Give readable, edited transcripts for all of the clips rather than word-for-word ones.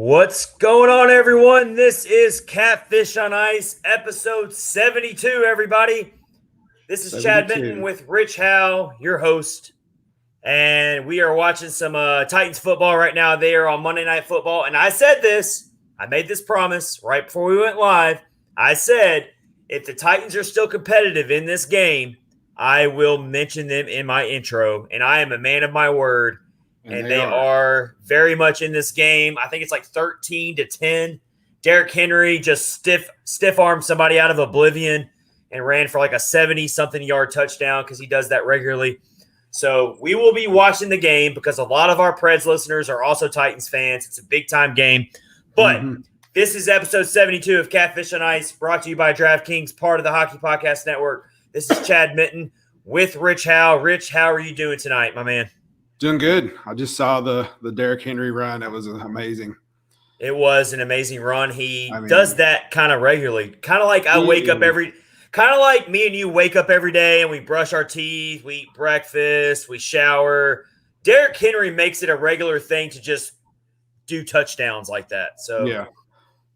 What's going on, everyone? This is Catfish on Ice, episode 72, everybody. This is Chad 72. Minton with Rich Howe, your host. And we are watching some Titans football right now. They are on Monday Night Football. And I made this promise right before we went live. I said, if the Titans are still competitive in this game, I will mention them in my intro. And I am a man of my word. And they are very much in this game. I think it's like 13-10. Derrick Henry just stiff armed somebody out of oblivion and ran for like a 70-something yard touchdown because he does that regularly. So we will be watching the game because a lot of our Preds listeners are also Titans fans. It's a big-time game. But This is episode 72 of Catfish on Ice, brought to you by DraftKings, part of the Hockey Podcast Network. This is Chad Minton with Rich Howe. Rich, how are you doing tonight, my man? Doing good. I just saw the Derrick Henry run. That was amazing. It was an amazing run. He does that kind of regularly. Kind of like kind of like me and you wake up every day and we brush our teeth, we eat breakfast, we shower. Derrick Henry makes it a regular thing to just do touchdowns like that. So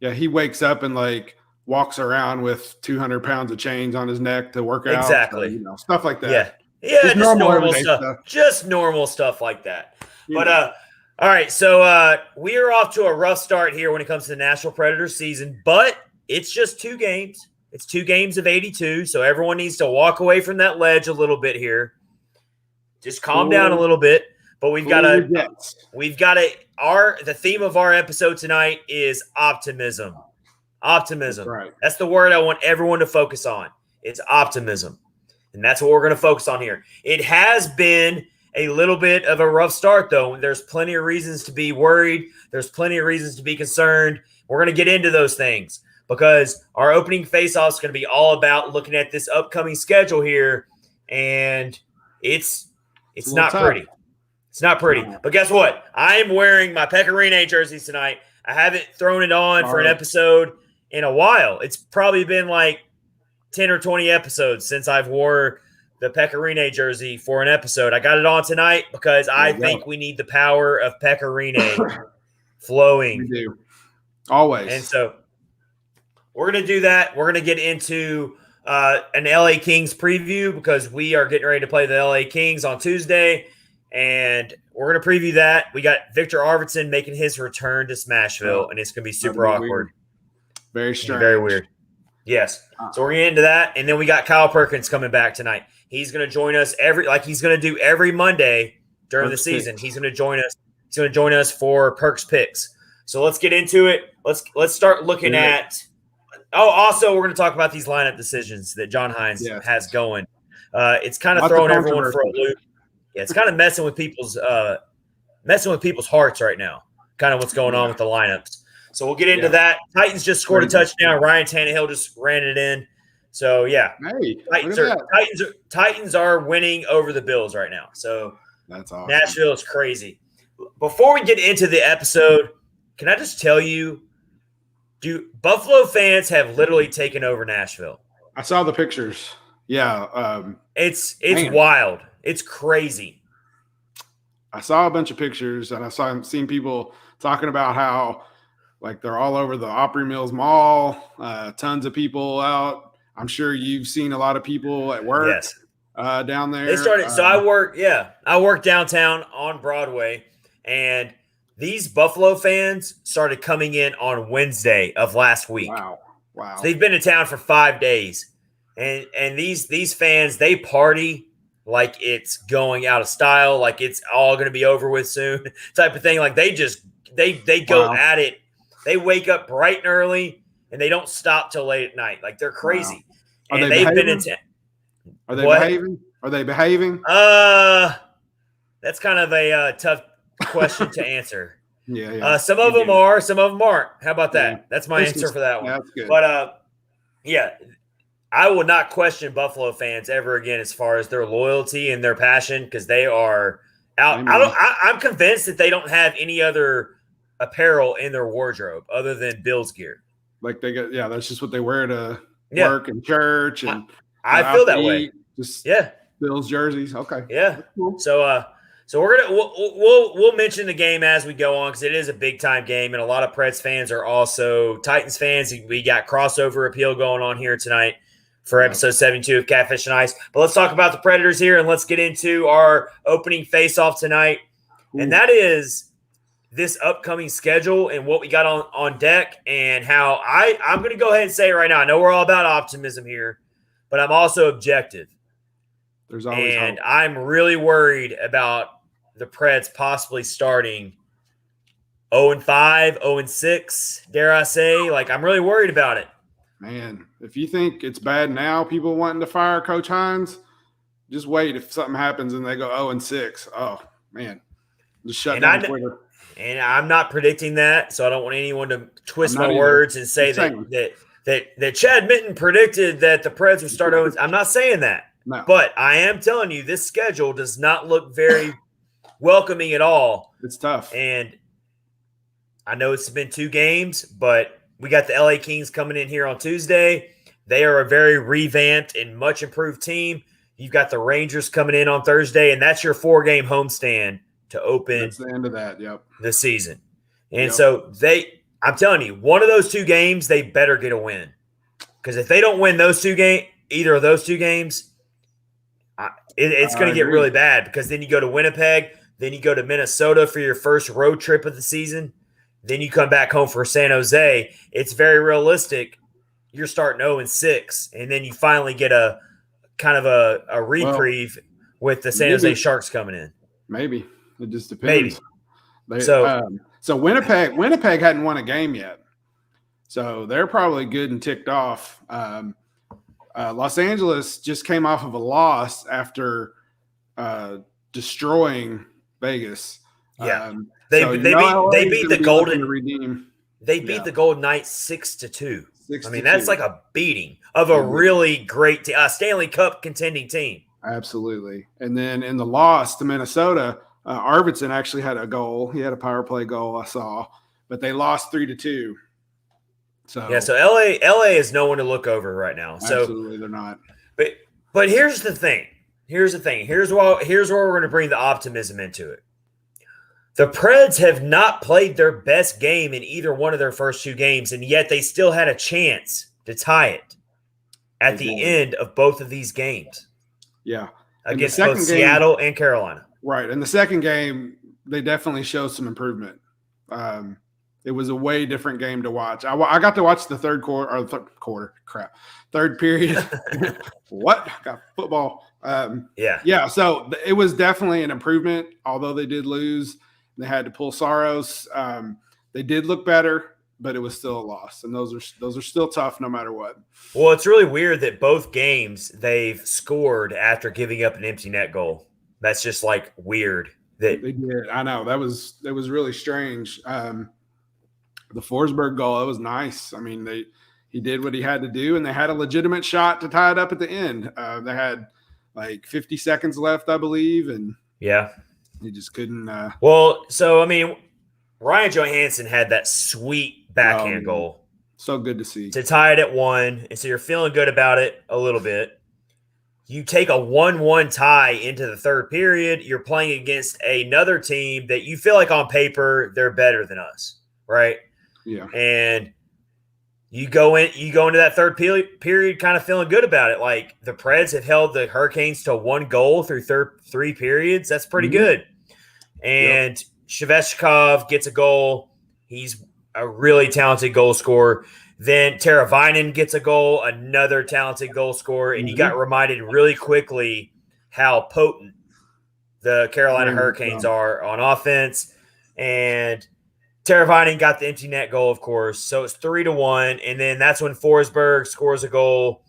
yeah, he wakes up and like walks around with 200 pounds of chains on his neck to work out. Exactly. So, stuff like that. Yeah, just normal stuff. Just normal stuff like that. Yeah. But all right, so we are off to a rough start here when it comes to the Nashville Predators season, but it's just 2 games. It's 2 games of 82, so everyone needs to walk away from that ledge a little bit here. Just calm down a little bit. But the theme of our episode tonight is optimism. Optimism. Right. That's the word I want everyone to focus on. It's optimism. And that's what we're going to focus on here. It has been a little bit of a rough start, though. There's plenty of reasons to be worried. There's plenty of reasons to be concerned. We're going to get into those things because our opening face-off is going to be all about looking at this upcoming schedule here, and it's not pretty. It's not pretty. But guess what? I am wearing my Pecorine jerseys tonight. I haven't thrown it on for an episode in a while. It's probably been like 10 or 20 episodes since I've wore the Pecorine jersey for an episode. I got it on tonight because I think we need the power of Pecorine flowing. We do. Always. And so we're going to do that. We're going to get into an LA Kings preview because we are getting ready to play the LA Kings on Tuesday, and we're going to preview that. We got Victor Arvidsson making his return to Smashville, and it's going to be super awkward. Very strange. Very weird. Yes. So we're going to get into that. And then we got Kyle Perkins coming back tonight. He's going to join us he's going to do every Monday during the season. He's going to join us. He's going to join us for Perk's picks. So let's get into it. Let's start looking at also we're going to talk about these lineup decisions that John Hines has going. It's kind of throwing everyone for a loop. Yeah, it's kind of messing with people's hearts right now. Kind of what's going on with the lineups. So we'll get into that. Titans just scored a touchdown. Ryan Tannehill just ran it in. So yeah, Titans are winning over the Bills right now. So that's awesome. Nashville is crazy. Before we get into the episode, can I just tell you, Buffalo fans have literally taken over Nashville. I saw the pictures. Yeah, it's wild. It's crazy. I saw a bunch of pictures, and seen people talking about how like they're all over the Opry Mills Mall. Tons of people out. I'm sure you've seen a lot of people at work down there. They started. So I work downtown on Broadway, and these Buffalo fans started coming in on Wednesday of last week. Wow. So they've been in town for 5 days, and these fans, they party like it's going out of style, like it's all going to be over with soon, type of thing. Like they go at it. They wake up bright and early, and they don't stop till late at night. Like they're crazy. Wow. And they've been in town. Are they behaving? Are they behaving? That's kind of a tough question to answer. Yeah. Some of them are, some of them aren't. How about that? Yeah. That's my answer for that one. That's good. But I will not question Buffalo fans ever again as far as their loyalty and their passion because they are out. I'm convinced that they don't have any other apparel in their wardrobe other than Bills gear. Like they get, that's just what they wear to work and church, and I feel that way. Just Bills jerseys. Okay. Yeah. Cool. So So we'll mention the game as we go on because it is a big time game, and a lot of Preds fans are also Titans fans. We got crossover appeal going on here tonight for episode 72 of Catfish on Ice. But let's talk about the Predators here, and let's get into our opening face-off tonight, and that is this upcoming schedule and what we got on deck, and how I'm going to go ahead and say it right now. I know we're all about optimism here, but I'm also objective. There's always hope. I'm really worried about the Preds possibly starting 0-5, 0-6, dare I say. Like, I'm really worried about it. Man, if you think it's bad now, people wanting to fire Coach Hines, just wait. If something happens and they go 0-6, oh, man. Just shut down Twitter. And I'm not predicting that, so I don't want anyone to twist my words and say that Chad Minton predicted that the Preds would start 0. I'm not saying that. No. But I am telling you, this schedule does not look very welcoming at all. It's tough. And I know it's been 2 games, but we got the LA Kings coming in here on Tuesday. They are a very revamped and much improved team. You've got the Rangers coming in on Thursday, and that's your 4-game homestand to open that's the end of that, the season. And so I'm telling you, one of those 2 games, they better get a win. Because if they don't win either of those 2 games, it's going to get really bad, because then you go to Winnipeg, then you go to Minnesota for your first road trip of the season, then you come back home for San Jose. It's very realistic. You're starting 0-6, and then you finally get a kind of a reprieve with the San Jose Sharks coming in. Maybe. It just depends. Maybe. So Winnipeg hadn't won a game yet, so they're probably good and ticked off. Los Angeles just came off of a loss after destroying Vegas. Yeah, they beat the Golden. They beat the Golden Knights 6-2. I mean, that's like a beating of a really great Stanley Cup contending team. Absolutely. And then in the loss to Minnesota, Arvidsson actually had a goal. He had a power play goal, I saw, but they lost 3-2. So LA is no one to look over right now. So absolutely, they're not. But here's the thing. Here's where we're going to bring the optimism into it. The Preds have not played their best game in either one of their first 2 games, and yet they still had a chance to tie it at the end of both of these games. Yeah, against both Seattle and Carolina. Right. In the second game, they definitely showed some improvement. It was a way different game to watch. I got to watch the third period. What? Got football. Yeah. So it was definitely an improvement, although they did lose. They had to pull Saros. They did look better, but it was still a loss. And those are still tough no matter what. Well, it's really weird that both games they've scored after giving up an empty net goal. That's just like weird. They did. I know. That was really strange. The Forsberg goal, it was nice. I mean, he did what he had to do, and they had a legitimate shot to tie it up at the end. They had like 50 seconds left, I believe, and he just couldn't. Well, so I mean, Ryan Johansson had that sweet backhand goal. So good to see. To tie it at 1, and so you're feeling good about it a little bit. You take a 1-1 tie into the third period. You're playing against another team that you feel like on paper they're better than us, right? Yeah. And you go into that third period kind of feeling good about it. Like, the Preds have held the Hurricanes to 1 goal through 3 periods. That's pretty good. And Shvechkov gets a goal. He's a really talented goal scorer. Then Teravainen gets a goal, another talented goal scorer. And you got reminded really quickly how potent the Carolina Hurricanes are on offense. And Teravainen got the empty net goal, of course. So it's 3-1. And then that's when Forsberg scores a goal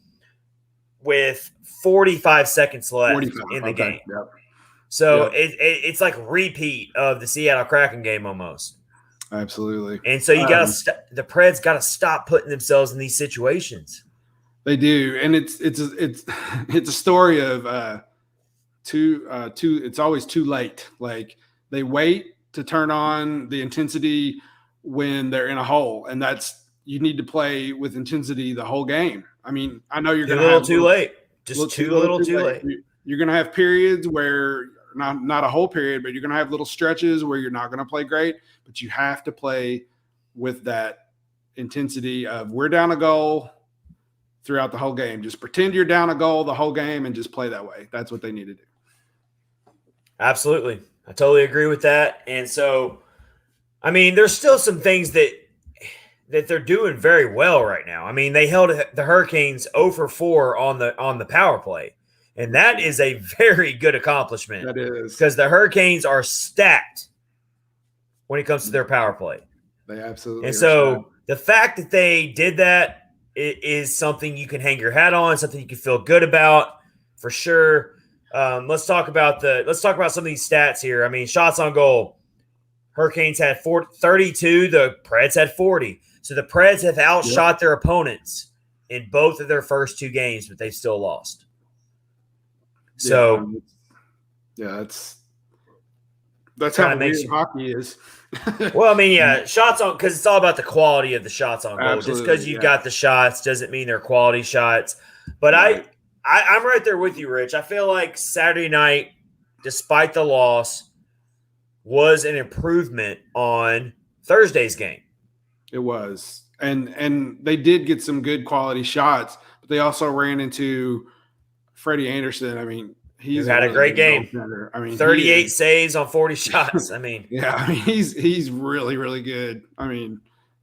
with 45 seconds left in the game. Yep. So it's like repeat of the Seattle Kraken game almost. Absolutely. And so you got to the Preds got to stop putting themselves in these situations. They do, and it's a story of it's always too late. Like, they wait to turn on the intensity when they're in a hole, and you need to play with intensity the whole game. I mean, I know you're going to have too late. Just too little, too late. You're going to have periods where not a whole period, but you're going to have little stretches where you're not going to play great, but you have to play with that intensity of we're down a goal throughout the whole game. Just pretend you're down a goal the whole game and just play that way. That's what they need to do. Absolutely. I totally agree with that. And so, I mean, there's still some things that they're doing very well right now. I mean, they held the Hurricanes 0 for 4 on the power play. And that is a very good accomplishment. That is. Because the Hurricanes are stacked when it comes to their power play. They absolutely And are so stacked. the fact that they did that is something you can hang your hat on, something you can feel good about for sure. Let's talk about some of these stats here. I mean, shots on goal. Hurricanes had 32. The Preds had 40. So the Preds have outshot their opponents in both of their first 2 games, but they've still lost. So, that's how weird hockey is. Well, I mean, shots on, because it's all about the quality of the shots on goal. Absolutely, just because you've got the shots doesn't mean they're quality shots. But right. I'm right there with you, Rich. I feel like Saturday night, despite the loss, was an improvement on Thursday's game. It was. And they did get some good quality shots, but they also ran into Freddie Anderson. I mean, he's had a great game. I mean, 38 saves on 40 shots. I mean, I mean, he's really, really good. I mean,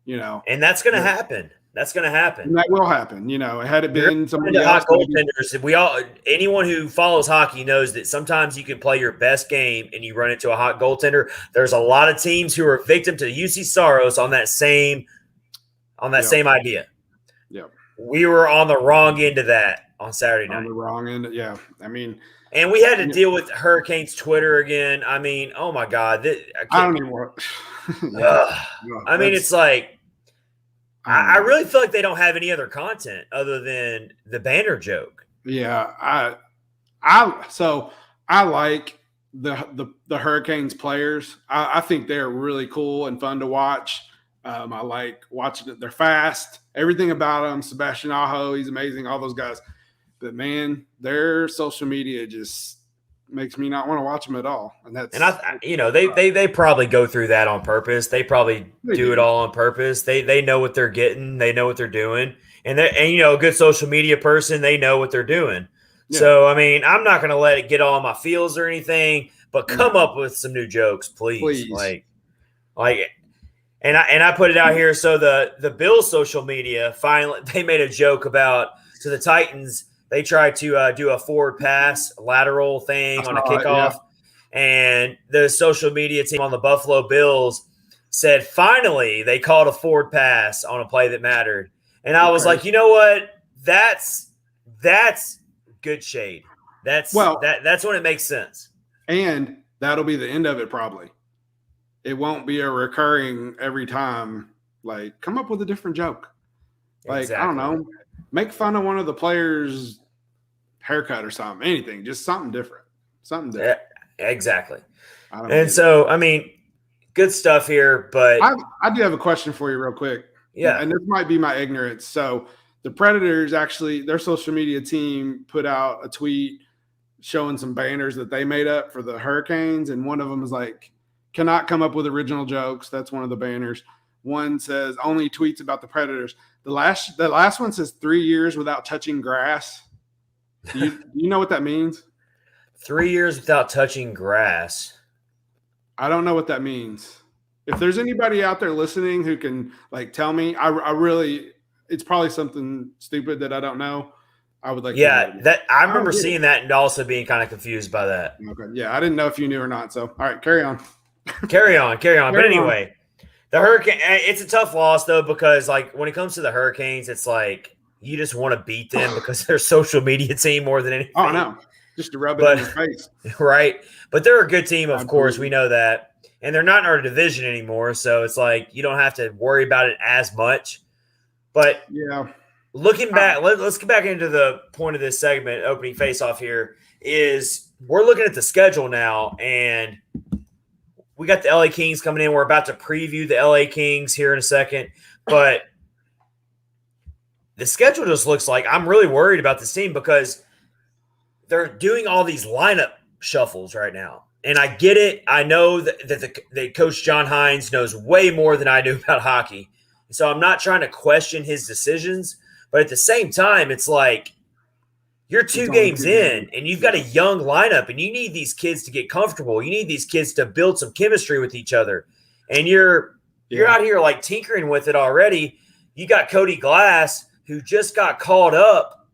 and that's going to happen. That's going to happen. And that will happen. Had it been somebody else, hot goaltenders, anyone who follows hockey knows that sometimes you can play your best game and you run into a hot goaltender. There's a lot of teams who are victim to UC Soros on that same idea. Yeah. We were on the wrong end of that on Saturday night. On the wrong end, yeah. I mean, and we had to deal with Hurricanes Twitter again. I mean, oh my God. I don't even want. I mean, it's like I really feel like they don't have any other content other than the banner joke. Yeah, I like the Hurricanes players. I think they're really cool and fun to watch. I like watching it. They're fast. Everything about them. Sebastian Aho, he's amazing. All those guys. But man, their social media just makes me not want to watch them at all. And they probably go through that on purpose. They probably do it all on purpose. They know what they're getting. They know what they're doing. And a good social media person, they know what they're doing. Yeah. So, I mean, I'm not going to let it get all my feels or anything, but come up with some new jokes, please. And I put it out here. So the Bills social media, finally, they made a joke about, so the Titans, they tried to do a forward pass lateral thing on a kickoff. And the social media team on the Buffalo Bills said, finally, they called a forward pass on a play that mattered. And I was like, you know what? That's good shade. That's when it makes sense. And that'll be the end of it probably. It won't be a recurring every time. Like, come up with a different joke. Like, exactly. I don't know. Make fun of one of the players' haircut or something. Anything. Just something different. Yeah, exactly. So, I mean, good stuff here, but I do have a question for you real quick. Yeah. And this might be my ignorance. So the Predators actually, their social media team put out a tweet showing some banners that they made up for the Hurricanes. And one of them is like, cannot come up with original jokes. That's one of the banners. One says only tweets about the Predators. The last one says 3 years without touching grass. Do you know what that means? 3 years without touching grass. I don't know what that means. If there's anybody out there listening who can tell me, I really, it's probably something stupid that I don't know. I would like. Yeah, I remember seeing that and also being kind of confused by that. Okay, yeah, I didn't know if you knew or not. So, all right, carry on. Carry on. But anyway, the Hurricane. It's a tough loss though because when it comes to the Hurricanes, it's like you just want to beat them because they're social media team more than anything. Oh no, just to rub it in your face, right? But they're a good team, of course. We know that. And they're not in our division anymore, so it's like you don't have to worry about it as much. But yeah, looking back, let's get back into the point of this segment, opening face-off here, is we're looking at the schedule now, and we got the LA Kings coming in. We're about to preview the LA Kings here in a second. But the schedule just looks like I'm really worried about this team because they're doing all these lineup shuffles right now. And I get it. I know that Coach John Hines knows way more than I do about hockey. So I'm not trying to question his decisions. But at the same time, it's like you're 2 games in and you've got a young lineup and you need these kids to get comfortable. You need these kids to build some chemistry with each other. And you're out here like tinkering with it already. You got Cody Glass, who just got called up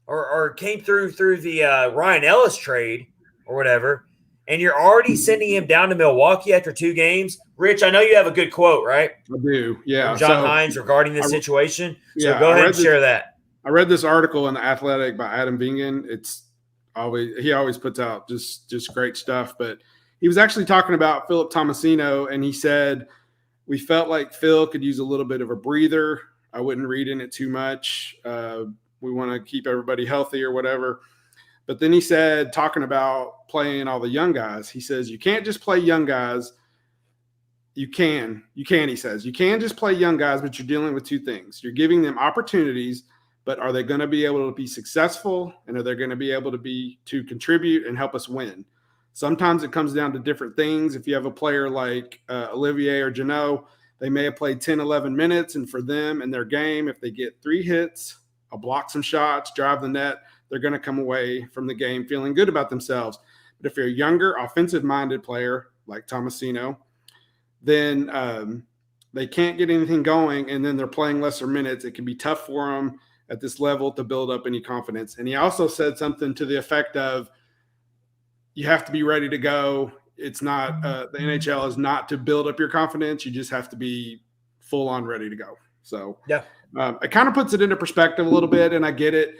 or came through the Ryan Ellis trade or whatever, and you're already sending him down to Milwaukee after 2 games. Rich, I know you have a good quote, right? I do, yeah. From John Hines regarding this situation. So yeah, go ahead and share that. I read this article in The Athletic by Adam Bingen. He always puts out just great stuff, but he was actually talking about Philip Tomasino, and he said, we felt like Phil could use a little bit of a breather. I wouldn't read in it too much. We want to keep everybody healthy or whatever. But then he said, talking about playing all the young guys, he says, you can't just play young guys. He says, you can just play young guys, but you're dealing with 2 things. You're giving them opportunities, but are they going to be able to be successful? And are they going to be able to contribute and help us win? Sometimes it comes down to different things. If you have a player like Olivier or Janot, they may have played 10, 11 minutes. And for them and their game, if they get 3 hits, block some shots, drive the net, they're going to come away from the game feeling good about themselves. But if you're a younger, offensive-minded player like Tomasino, then they can't get anything going, and then they're playing lesser minutes. It can be tough for them at this level to build up any confidence. And he also said something to the effect of, you have to be ready to go. It's not the NHL is not to build up your confidence. You just have to be full on ready to go. So yeah, it kind of puts it into perspective a little bit, and I get it.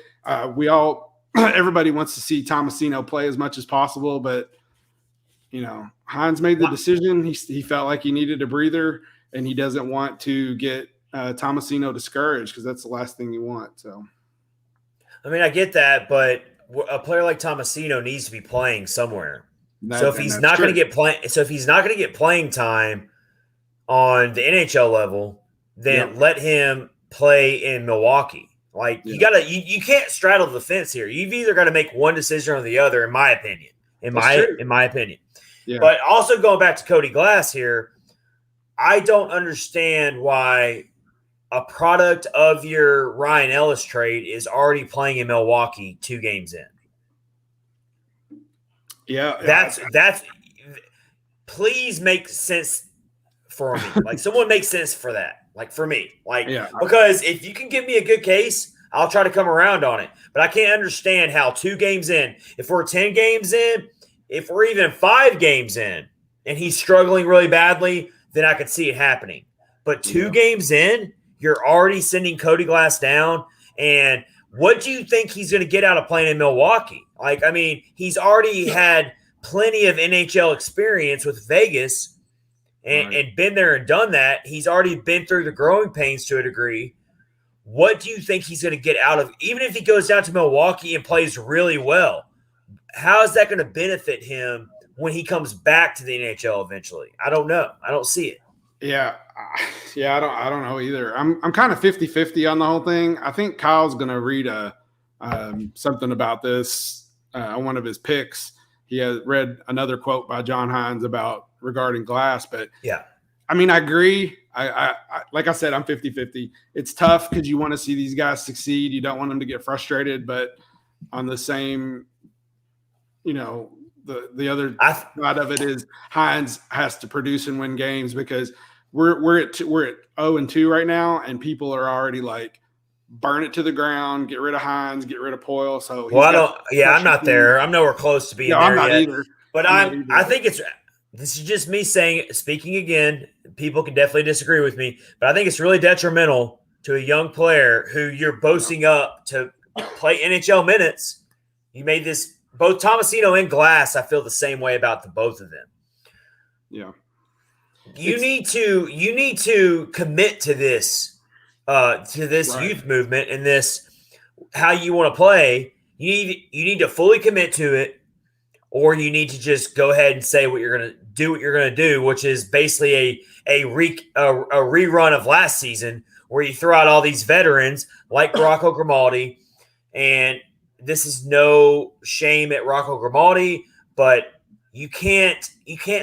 Everybody wants to see Tomasino play as much as possible, but Hines made the decision. He felt like he needed a breather, and he doesn't want to get Tomasino discouraged, because that's the last thing you want. So, I mean, I get that, but a player like Tomasino needs to be playing somewhere. So if he's not going to get playing time on the NHL level, then let him play in Milwaukee. Like you can't straddle the fence here. You've either got to make one decision or the other, in my opinion. In my opinion. Yeah. But also going back to Cody Glass here, I don't understand why a product of your Ryan Ellis trade is already playing in Milwaukee 2 games in. Yeah. That's please make sense for me. Like, someone make sense for that. Like, for me. Like, because if you can give me a good case, I'll try to come around on it. But I can't understand how 2 games in, if we're 10 games in, if we're even 5 games in, and he's struggling really badly, then I could see it happening. But 2 games in, you're already sending Cody Glass down. And what do you think he's going to get out of playing in Milwaukee? Like, I mean, he's already had plenty of NHL experience with Vegas and been there and done that. He's already been through the growing pains to a degree. What do you think he's going to get out of, even if he goes down to Milwaukee and plays really well, how is that going to benefit him when he comes back to the NHL eventually? I don't know. I don't see it. Yeah. I don't know either. I'm kind of 50-50 on the whole thing. I think Kyle's going to read something about this on one of his picks. He has read another quote by John Hines regarding Glass, but I mean, I agree. I like I said, I'm 50-50. It's tough because you want to see these guys succeed. You don't want them to get frustrated, but on the same, the other side of it is Hines has to produce and win games, because we're at 0-2 right now, and people are already like, burn it to the ground, get rid of Hines, get rid of Poyle. So I'm not there. I'm nowhere close to being there I'm not yet. Either. But I think this is just me speaking again. People can definitely disagree with me, but I think it's really detrimental to a young player who you're boasting up to play NHL minutes. You made this, both Tomasino and Glass, I feel the same way about the both of them. Yeah. You need to commit to this youth movement and this, how you want to play. You need to fully commit to it, or you need to just go ahead and say what you're going to do, which is basically a rerun of last season, where you throw out all these veterans like Rocco Grimaldi. And this is no shame at Rocco Grimaldi, but you can't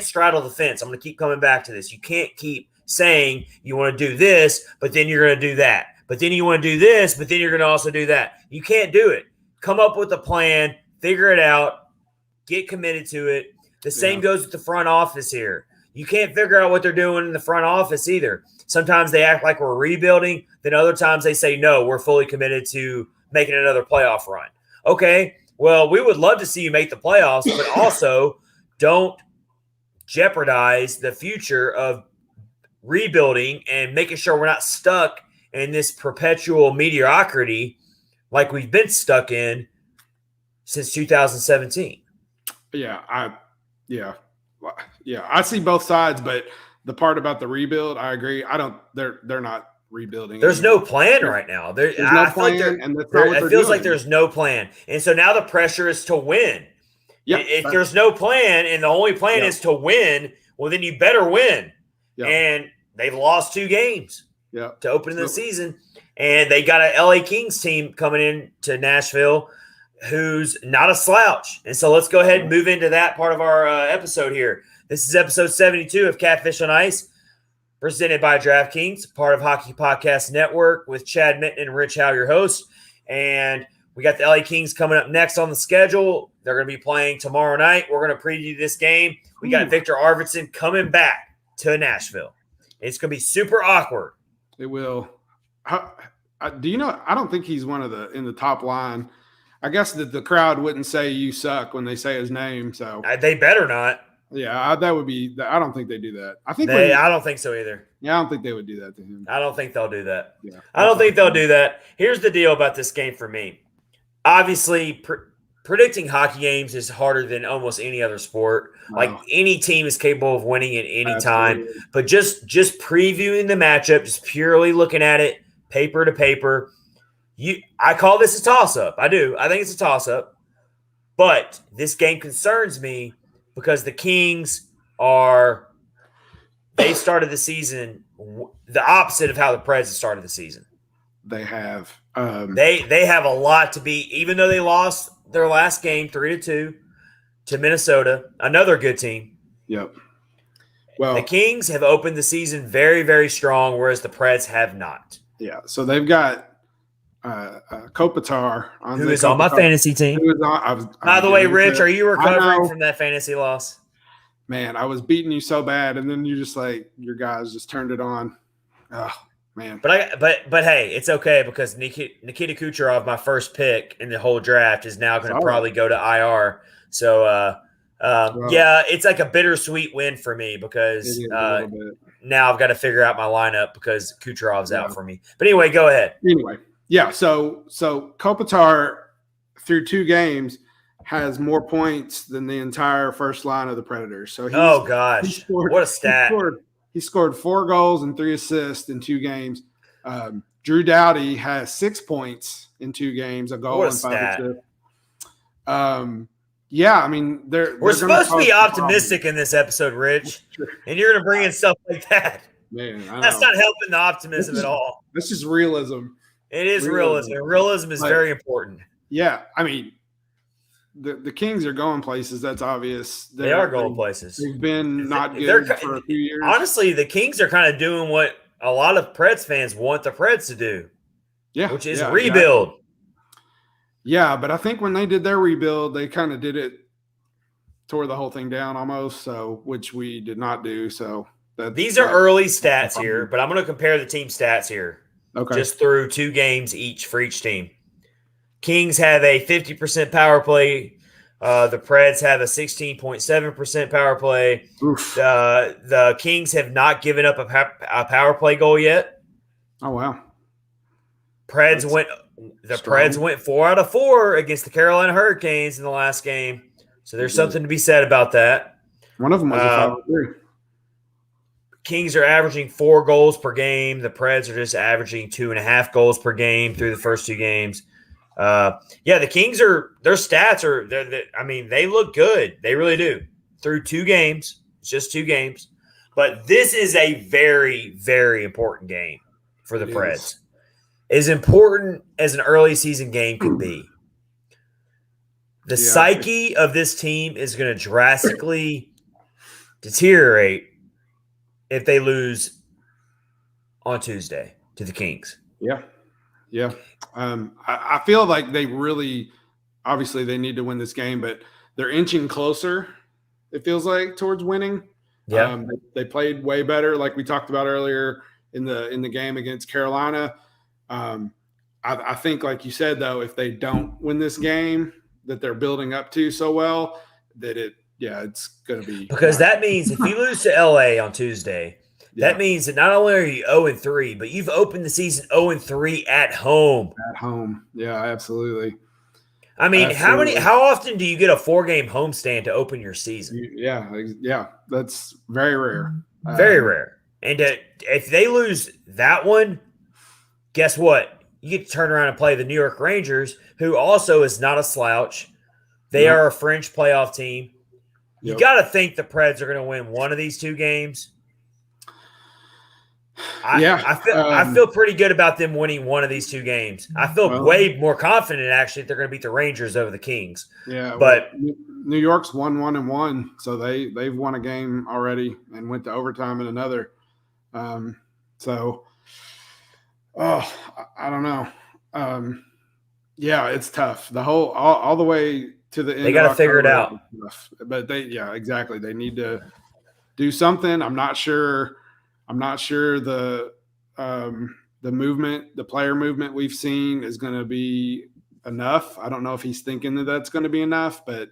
straddle the fence. I'm going to keep coming back to this. You can't keep saying you want to do this, but then you're going to do that. But then you want to do this, but then you're going to also do that. You can't do it. Come up with a plan, figure it out, get committed to it. The same goes with the front office here. You can't figure out what they're doing in the front office either. Sometimes they act like we're rebuilding. Then other times they say, no, we're fully committed to making another playoff run. Okay, well, we would love to see you make the playoffs, but also don't jeopardize the future of rebuilding and making sure we're not stuck in this perpetual mediocrity like we've been stuck in since 2017. I see both sides, but the part about the rebuild, I agree. They're not rebuilding. There's no plan right now. There's no plan, and that's not what it feels like. There's no plan, and so now the pressure is to win. Yeah, if there's no plan and the only plan is to win, well, then you better win. Yeah. And they've lost 2 games to open the season, and they got an LA Kings team coming in to Nashville who's not a slouch. And so let's go ahead and move into that part of our episode here. This is episode 72 of Catfish on Ice, presented by DraftKings, part of Hockey Podcast Network, with Chad Minton and Rich Howe, your hosts. And we got the LA Kings coming up next on the schedule. They're going to be playing tomorrow night. We're going to preview this game. We got Victor Arvidsson coming back to Nashville. It's going to be super awkward. It will. Do you know? I don't think he's one of in the top line. I guess that the crowd wouldn't say you suck when they say his name. So they better not. Yeah, that would be. I don't think they do that. I don't think so either. Yeah, I don't think they would do that to him. I don't think they'll do that. Yeah, I don't think they'll do that. Here's the deal about this game for me. Obviously, predicting hockey games is harder than almost any other sport. Wow. Like any team is capable of winning at any time. But just previewing the matchup, just purely looking at it, paper to paper, I call this a toss-up. I do. I think it's a toss-up. But this game concerns me because the Kings they started the season the opposite of how the Preds started the season. They have. They have a lot to be, even though they lost their last game 3-2 to Minnesota, another good team. Yep. Well, the Kings have opened the season very, very strong, whereas the Preds have not. Yeah. So they've got Kopitar, who is on my fantasy team. By the way, Rich, are you recovering from that fantasy loss? Man, I was beating you so bad, and then you just your guys just turned it on. Oh man! But hey, it's okay because Nikita Kucherov, my first pick in the whole draft, is now going to probably go to IR. So yeah, it's like a bittersweet win for me because now I've got to figure out my lineup because Kucherov's out for me. But anyway, go ahead. Anyway. Yeah, so Kopitar through 2 games has more points than the entire first line of the Predators. So what a stat! He scored 4 goals and 3 assists in 2 games. Drew Doughty has 6 points in 2 games, a goal and 5 assists. Yeah, I mean we're supposed to be optimistic in this episode, Rich, and you're going to bring in stuff like that. Man, that's not helping the optimism at all. This is realism. It is realism. Realism is very important. Yeah, I mean, the Kings are going places. That's obvious. They are going places. They've been not good for a few years. Honestly, the Kings are kind of doing what a lot of Preds fans want the Preds to do. Yeah, which is rebuild. Exactly. Yeah, but I think when they did their rebuild, they kind of tore the whole thing down almost. So, which we did not do. So these are early stats here, but I'm going to compare the team stats here. Okay. Just through 2 games each for each team. Kings have a 50% power play. The Preds have a 16.7% power play. The Kings have not given up a power play goal yet. Oh, wow. Preds went 4 out of 4 against the Carolina Hurricanes in the last game. So there's something to be said about that. One of them was a 5-3. Kings are averaging 4 goals per game. The Preds are just averaging 2.5 goals per game through the first 2 games. The Kings their stats are, they look good. They really do. Through 2 games. It's just 2 games. But this is a very, very important game for the Preds. As important as an early season game could be. The psyche of this team is going to drastically deteriorate if they lose on Tuesday to the Kings. Yeah. Yeah. I feel like they really, obviously they need to win this game, but they're inching closer, it feels like, towards winning. Yeah. They played way better, like we talked about earlier in the game against Carolina. I think, like you said, though, if they don't win this game that they're building up to so well, that it's going to be. Because that means if you lose to LA on Tuesday, that means that not only are you 0-3, but you've opened the season 0-3 at home. At home. Yeah, absolutely. I mean, how often do you get a 4-game homestand to open your season? Yeah, that's very rare. Very rare. And if they lose that one, guess what? You get to turn around and play the New York Rangers, who also is not a slouch. They are a fringe playoff team. You got to think the Preds are going to win one of these 2 games. I feel pretty good about them winning one of these 2 games. I feel way more confident, actually, that they're going to beat the Rangers over the Kings. Yeah, but New York's 1-1-1, so they've won a game already and went to overtime in another. I don't know. It's tough. The whole all the way to the end. They got to figure it out. But exactly. They need to do something. I'm not sure the movement, the player movement we've seen is going to be enough. I don't know if he's thinking that that's going to be enough, but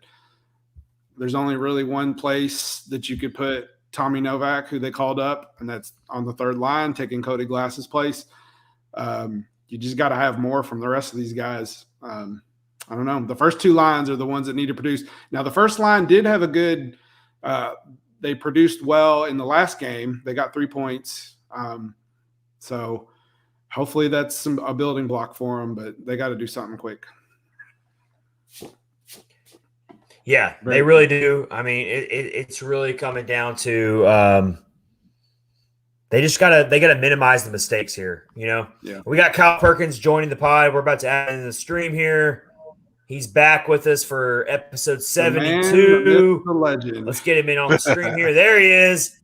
there's only really one place that you could put Tommy Novak, who they called up, and that's on the 3rd line, taking Cody Glass's place. You just got to have more from the rest of these guys. I don't know. The first 2 lines are the ones that need to produce. Now, the first line did have a good they produced well in the last game. They got 3 points. So hopefully that's a building block for them, but they got to do something quick. Yeah, they really do. I mean, it's really coming down to they gotta minimize the mistakes here. Yeah. We got Kyle Perkins joining the pod. We're about to add in the stream here. He's back with us for episode 72. The legend. Let's get him in on the stream here. There he is.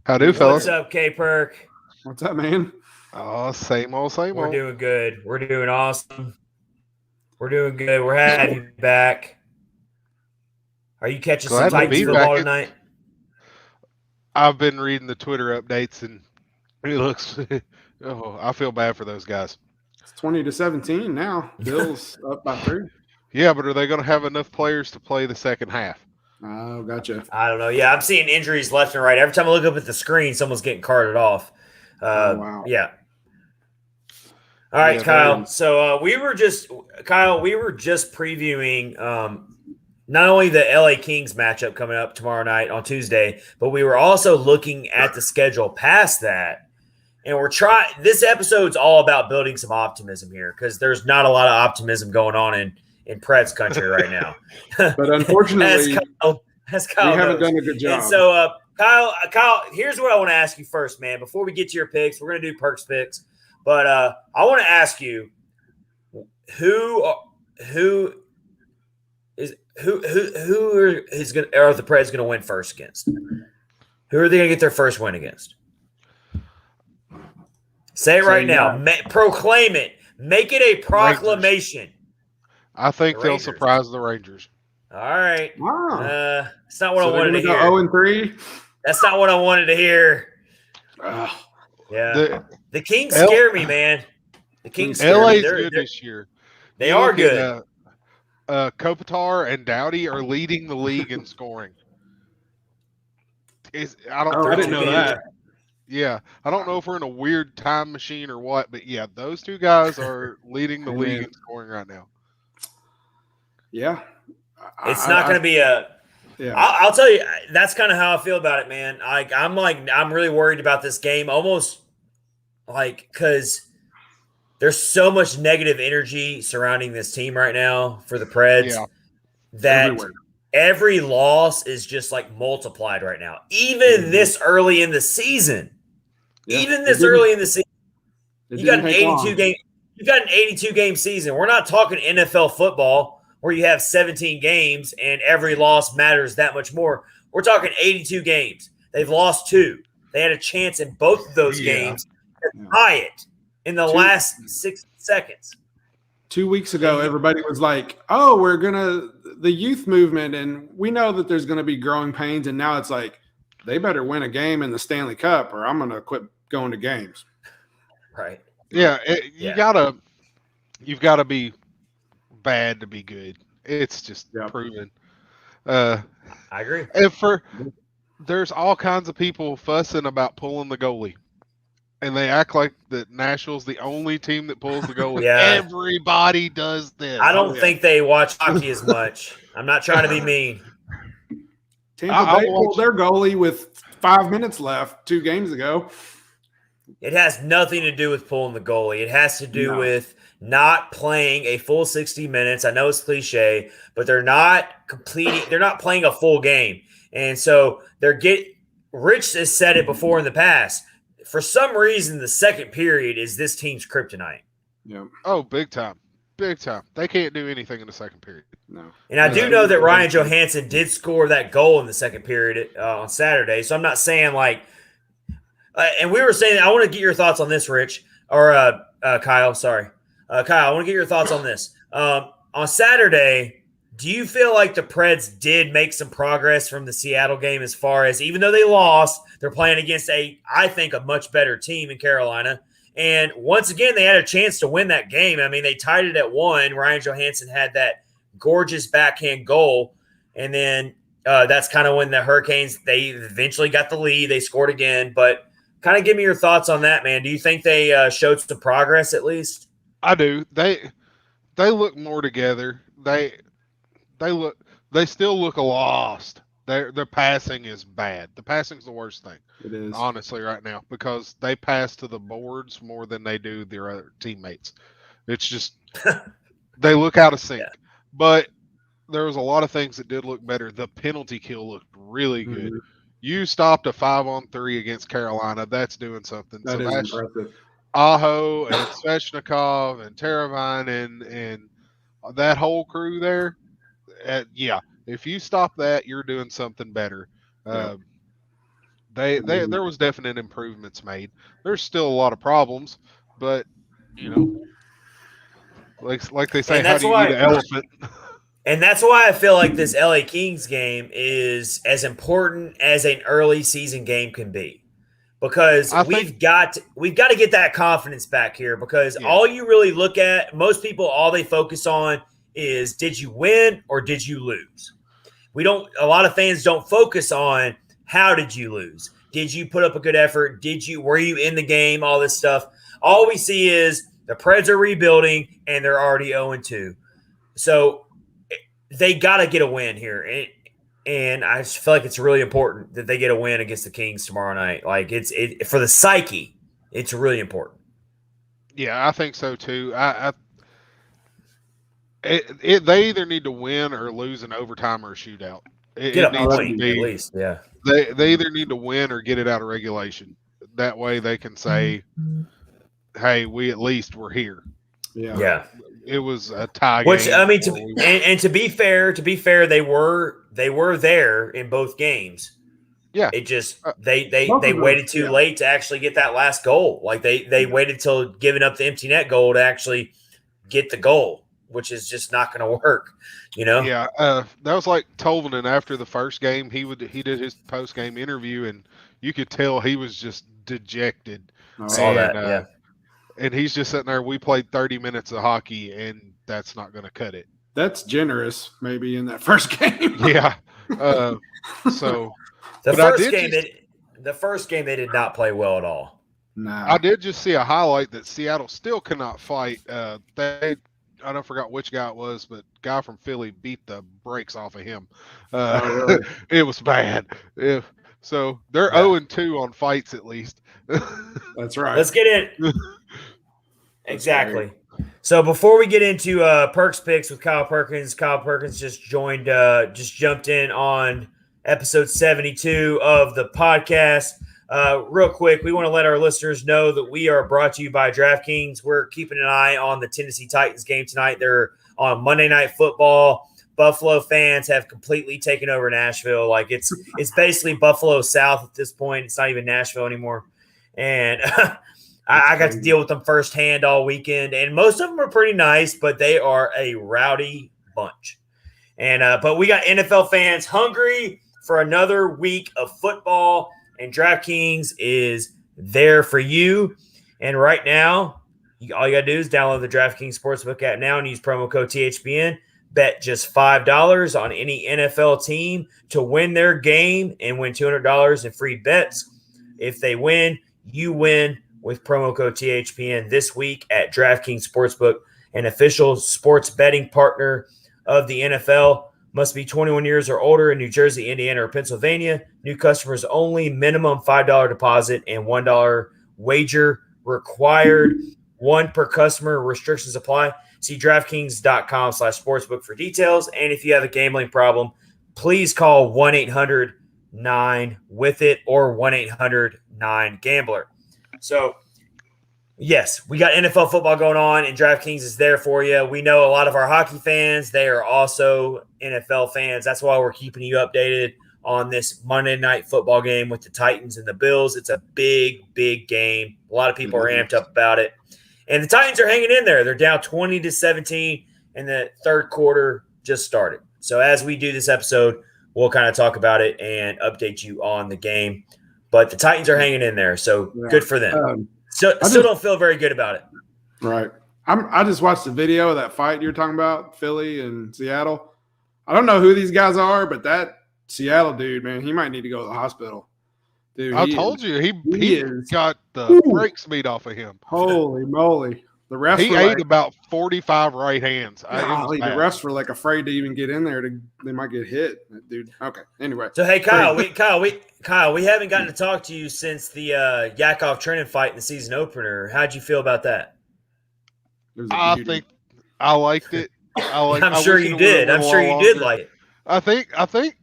How do, fellas? What's up, K-Perk? What's up, man? Oh, same old. We're doing good. We're doing awesome. We're doing good. We're happy to be back. Are you catching some Titans football tonight? I've been reading the Twitter updates, and it looks I feel bad for those guys. It's 20-17 now. Bills up by 3. Yeah, but are they going to have enough players to play the second half? Oh, gotcha. I don't know. Yeah, I'm seeing injuries left and right. Every time I look up at the screen, someone's getting carted off. Wow. Yeah. All right, Kyle. So we were just previewing not only the LA Kings matchup coming up tomorrow night on Tuesday, but we were also looking at the schedule past that. And we're trying – this episode's all about building some optimism here because there's not a lot of optimism going on in Preds country right now. But unfortunately, as Kyle we haven't knows. done a good job. And so, Kyle, here's what I want to ask you first, man. Before we get to your picks, we're going to do Perk's picks. But I want to ask you who are the Preds going to win first against? Who are they going to get their first win against? Say it right now. Proclaim it. Make it a proclamation. Rangers. I think they'll surprise the Rangers. All right. Wow. That's not what I wanted to hear. 0-3? That's not what I wanted to hear. Yeah. The Kings scare me, man. The Kings scare me. LA's good this year. They are good. Kopitar and Doughty are leading the league in scoring. I didn't know that. Yeah, I don't know if we're in a weird time machine or what, but yeah, those 2 guys are leading the league in scoring right now. Yeah. It's not going to be a – I'll tell you, that's kind of how I feel about it, man. I'm really worried about this game almost because there's so much negative energy surrounding this team right now for the Preds that everywhere. Every loss is just multiplied right now. Even this early in the season. You got an 82 game. You got an 82 game season. We're not talking NFL football. where you have 17 games and every loss matters that much more. We're talking 82 games. They've lost 2. They had a chance in both of those games to tie it in the last 6 seconds. 2 weeks ago, everybody was like, oh, we're going to – the youth movement, and we know that there's going to be growing pains, and now it's like they better win a game in the Stanley Cup or I'm going to quit going to games. Right. Yeah, you've got to be bad to be good. It's just proven. I agree. And there's all kinds of people fussing about pulling the goalie, and they act like the Nashville's the only team that pulls the goalie. Everybody does this. I don't think they watch hockey as much. I'm not trying to be mean. Tampa Bay pulled their goalie with 5 minutes left 2 games ago. It has nothing to do with pulling the goalie. It has to do with not playing a full 60 minutes. I know it's cliche, but they're not playing a full game. And so Rich has said it before in the past. For some reason, the second period is this team's kryptonite. Yeah. Oh, big time. Big time. They can't do anything in the second period. No. And I do know that Ryan Johansson did score that goal in the second period on Saturday. So I'm not saying and we were saying, I want to get your thoughts on this, Rich, or Kyle. Sorry. Kyle, I want to get your thoughts on this. On Saturday, do you feel like the Preds did make some progress from the Seattle game as far as, even though they lost, they're playing against I think, a much better team in Carolina. And once again, they had a chance to win that game. I mean, they tied it at 1. Ryan Johansson had that gorgeous backhand goal. And then that's kind of when the Hurricanes, they eventually got the lead. They scored again. But kind of give me your thoughts on that, man. Do you think they showed some progress at least? I do. They look more together. They still look lost. Their passing is bad. The passing's the worst thing. It is. Honestly right now, because they pass to the boards more than they do their other teammates. It's just they look out of sync. Yeah. But there was a lot of things that did look better. The penalty kill looked really good. Mm-hmm. You stopped a 5-on-3 against Carolina. That's doing something. That is impressive. Aho and Svechnikov and Teravine and that whole crew there. If you stop that, you're doing something better. There was definite improvements made. There's still a lot of problems, but like they say, how do you eat an elephant? And that's why I feel like this LA Kings game is as important as an early season game can be, because we've got to get that confidence back here. Because all you really look at, most people, all they focus on is, did you win or did you lose? A lot of fans don't focus on, how did you lose? Did you put up a good effort? Were you in the game? All this stuff. All we see is the Preds are rebuilding and they're already 0-2. So they got to get a win here. And I just feel like it's really important that they get a win against the Kings tomorrow night. Like it's for the psyche, it's really important. Yeah, I think so too. They either need to win or lose in overtime or a shootout. It needs to be, at least, yeah. They either need to win or get it out of regulation. That way they can say, "Hey, we at least were here." Yeah. It was a tie game. Which I mean, to be fair, they were there in both games. Yeah. It just they waited too late to actually get that last goal. Like they waited till giving up the empty net goal to actually get the goal, which is just not going to work, Yeah, that was like Tolvanen after the first game. He did his post game interview, and you could tell he was just dejected. Saw that, yeah. And he's just sitting there. We played 30 minutes of hockey, and that's not going to cut it. That's generous, maybe in that first game. Yeah. So the first game they did not play well at all. Nah. I did just see a highlight that Seattle still cannot fight. I don't forget which guy it was, but guy from Philly beat the brakes off of him. Really? It was bad. So they're 0-2 on fights at least. That's right. Let's get in. Exactly. So before we get into Perk's picks with Kyle Perkins just jumped in on episode 72 of the podcast. Real quick, we want to let our listeners know that we are brought to you by DraftKings. We're keeping an eye on the Tennessee Titans game tonight. They're on Monday Night Football. Buffalo fans have completely taken over Nashville. Like it's basically Buffalo South at this point. It's not even Nashville anymore. And I got to deal with them firsthand all weekend. And most of them are pretty nice, but they are a rowdy bunch. And but we got NFL fans hungry for another week of football, and DraftKings is there for you. And right now, all you got to do is download the DraftKings Sportsbook app now and use promo code THPN. Bet just $5 on any NFL team to win their game and win $200 in free bets. If they win, you win with promo code THPN this week at DraftKings Sportsbook, an official sports betting partner of the NFL. Must be 21 years or older in New Jersey, Indiana, or Pennsylvania. New customers only. Minimum $5 deposit and $1 wager required. One per customer. Restrictions apply. See DraftKings.com/sportsbook for details. And if you have a gambling problem, please call 1-800-9-WITH-IT or 1-800-9-GAMBLER. So, yes, we got NFL football going on, and DraftKings is there for you. We know a lot of our hockey fans. They are also NFL fans. That's why we're keeping you updated on this Monday Night Football game with the Titans and the Bills. It's a big, big game. A lot of people are amped up about it. And the Titans are hanging in there. They're down 20-17, and the third quarter just started. So as we do this episode, we'll kind of talk about it and update you on the game. But the Titans are hanging in there, so good for them. Still don't feel very good about it. Right. I just watched the video of that fight you're talking about, Philly and Seattle. I don't know who these guys are, but that Seattle dude, man, he might need to go to the hospital. Dude, I told you he got the brakes beat off of him. Holy moly! The refs he ate about 45 right hands. The refs were like afraid to even get in there. They might get hit, dude. Okay. Anyway. So hey, Kyle, we haven't gotten to talk to you since the Yakov Trenton fight in the season opener. How'd you feel about that? I think I liked it. I'm sure you did. I'm sure you did like it. I think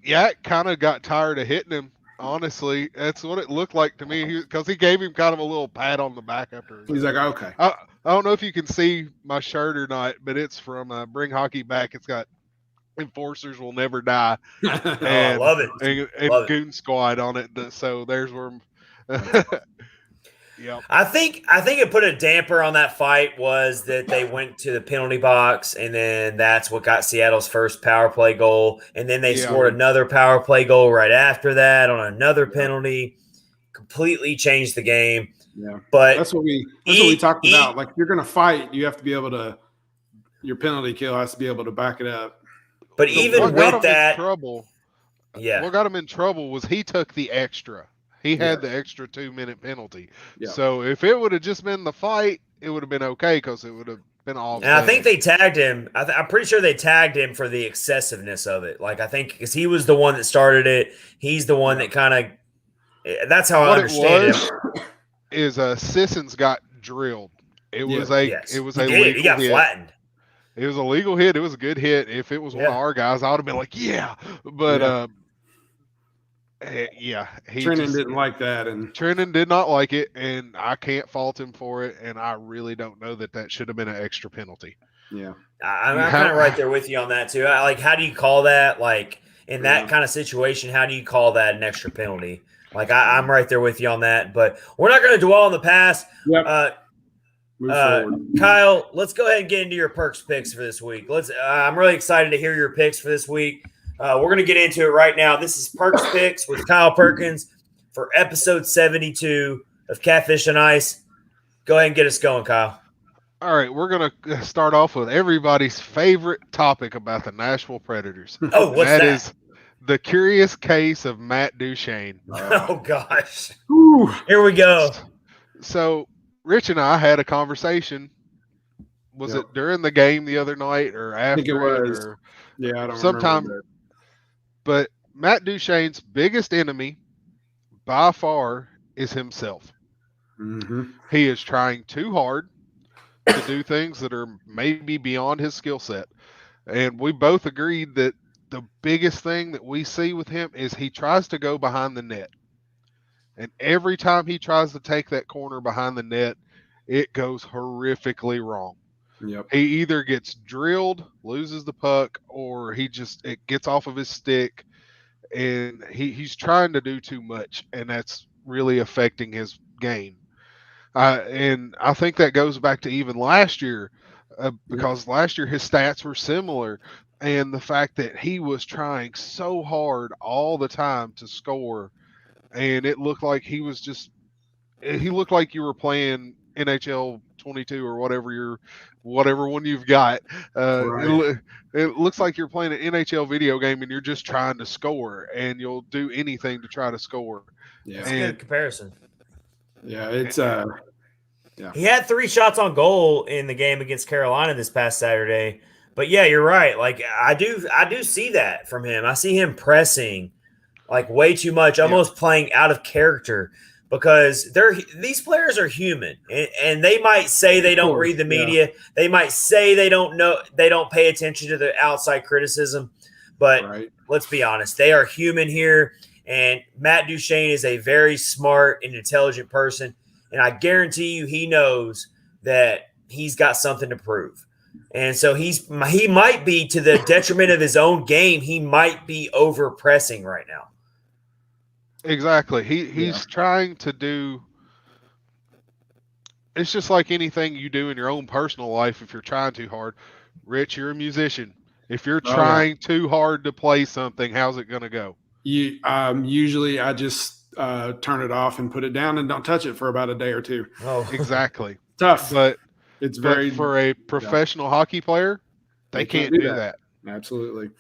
Yak kind of got tired of hitting him. Honestly, that's what it looked like to me because he gave him kind of a little pat on the back after. He's like, okay. I don't know if you can see my shirt or not, but it's from Bring Hockey Back. It's got Enforcers Will Never Die. And, I love it. And Goon Squad on it. So there's where. Yep. I think it put a damper on that fight was that they went to the penalty box, and then that's what got Seattle's first power play goal, and then they scored another power play goal right after that on another penalty. Completely changed the game. Yeah, but that's what we talked about. Like, if you're going to fight, you have to be able to. Your penalty kill has to be able to back it up. But even with that, what got him in trouble was he took the extra. He had the extra 2-minute penalty. Yeah. So if it would have just been the fight, it would have been okay because it would have been all. And I think they tagged him. I'm pretty sure they tagged him for the excessiveness of it. Like, I think because he was the one that started it. He's the one that kind of. That's how I understand it. Is Sissons got drilled. It was a legal he got hit. Flattened. It was a legal hit. It was a good hit. If it was one of our guys, I would have been like, but. Trenton didn't like that, and Trenton did not like it, and I can't fault him for it. And I really don't know that should have been an extra penalty. Yeah, I'm kind of right there with you on that too. How do you call that? Like, in that kind of situation, how do you call that an extra penalty? Like, I'm right there with you on that. But we're not going to dwell on the past. Yep. Kyle, let's go ahead and get into your Perks picks for this week. I'm really excited to hear your picks for this week. We're going to get into it right now. This is Perks Picks with Kyle Perkins for episode 72 of Catfish on Ice. Go ahead and get us going, Kyle. All right, we're going to start off with everybody's favorite topic about the Nashville Predators. Oh, what's that? That is the curious case of Matt Duchene. Oh, gosh. Here we go. So, Rich and I had a conversation. Was it during the game the other night or after? I think it was. I don't remember. But Matt Duchene's biggest enemy by far is himself. Mm-hmm. He is trying too hard to do things that are maybe beyond his skill set. And we both agreed that the biggest thing that we see with him is he tries to go behind the net. And every time he tries to take that corner behind the net, it goes horrifically wrong. Yep. He either gets drilled, loses the puck, or it gets off of his stick, and he's trying to do too much, and that's really affecting his game. And I think that goes back to even last year, because last year his stats were similar, and the fact that he was trying so hard all the time to score, and it looked like he looked like you were playing NHL 22 or whatever one you've got. Right. It looks like you're playing an NHL video game and you're just trying to score, and you'll do anything to try to score. Yeah. That's a good comparison. Yeah. It's He had 3 shots on goal in the game against Carolina this past Saturday. But yeah, you're right. Like I do see that from him. I see him pressing like way too much, almost playing out of character, because these players are human, and they might say they don't read the media. Yeah. They might say they don't know, they don't pay attention to the outside criticism. But let's be honest, they are human here. And Matt Duchene is a very smart and intelligent person. And I guarantee you he knows that he's got something to prove. And so he might be, to the detriment of his own game, he might be over pressing right now. Exactly. He's trying to do. It's just like anything you do in your own personal life. If you're trying too hard, Rich, you're a musician. If you're trying too hard to play something, how's it going to go? Usually I just turn it off and put it down and don't touch it for about a day or two. Oh, exactly. Tough, but it's very for a professional hockey player, they can't do that. Absolutely.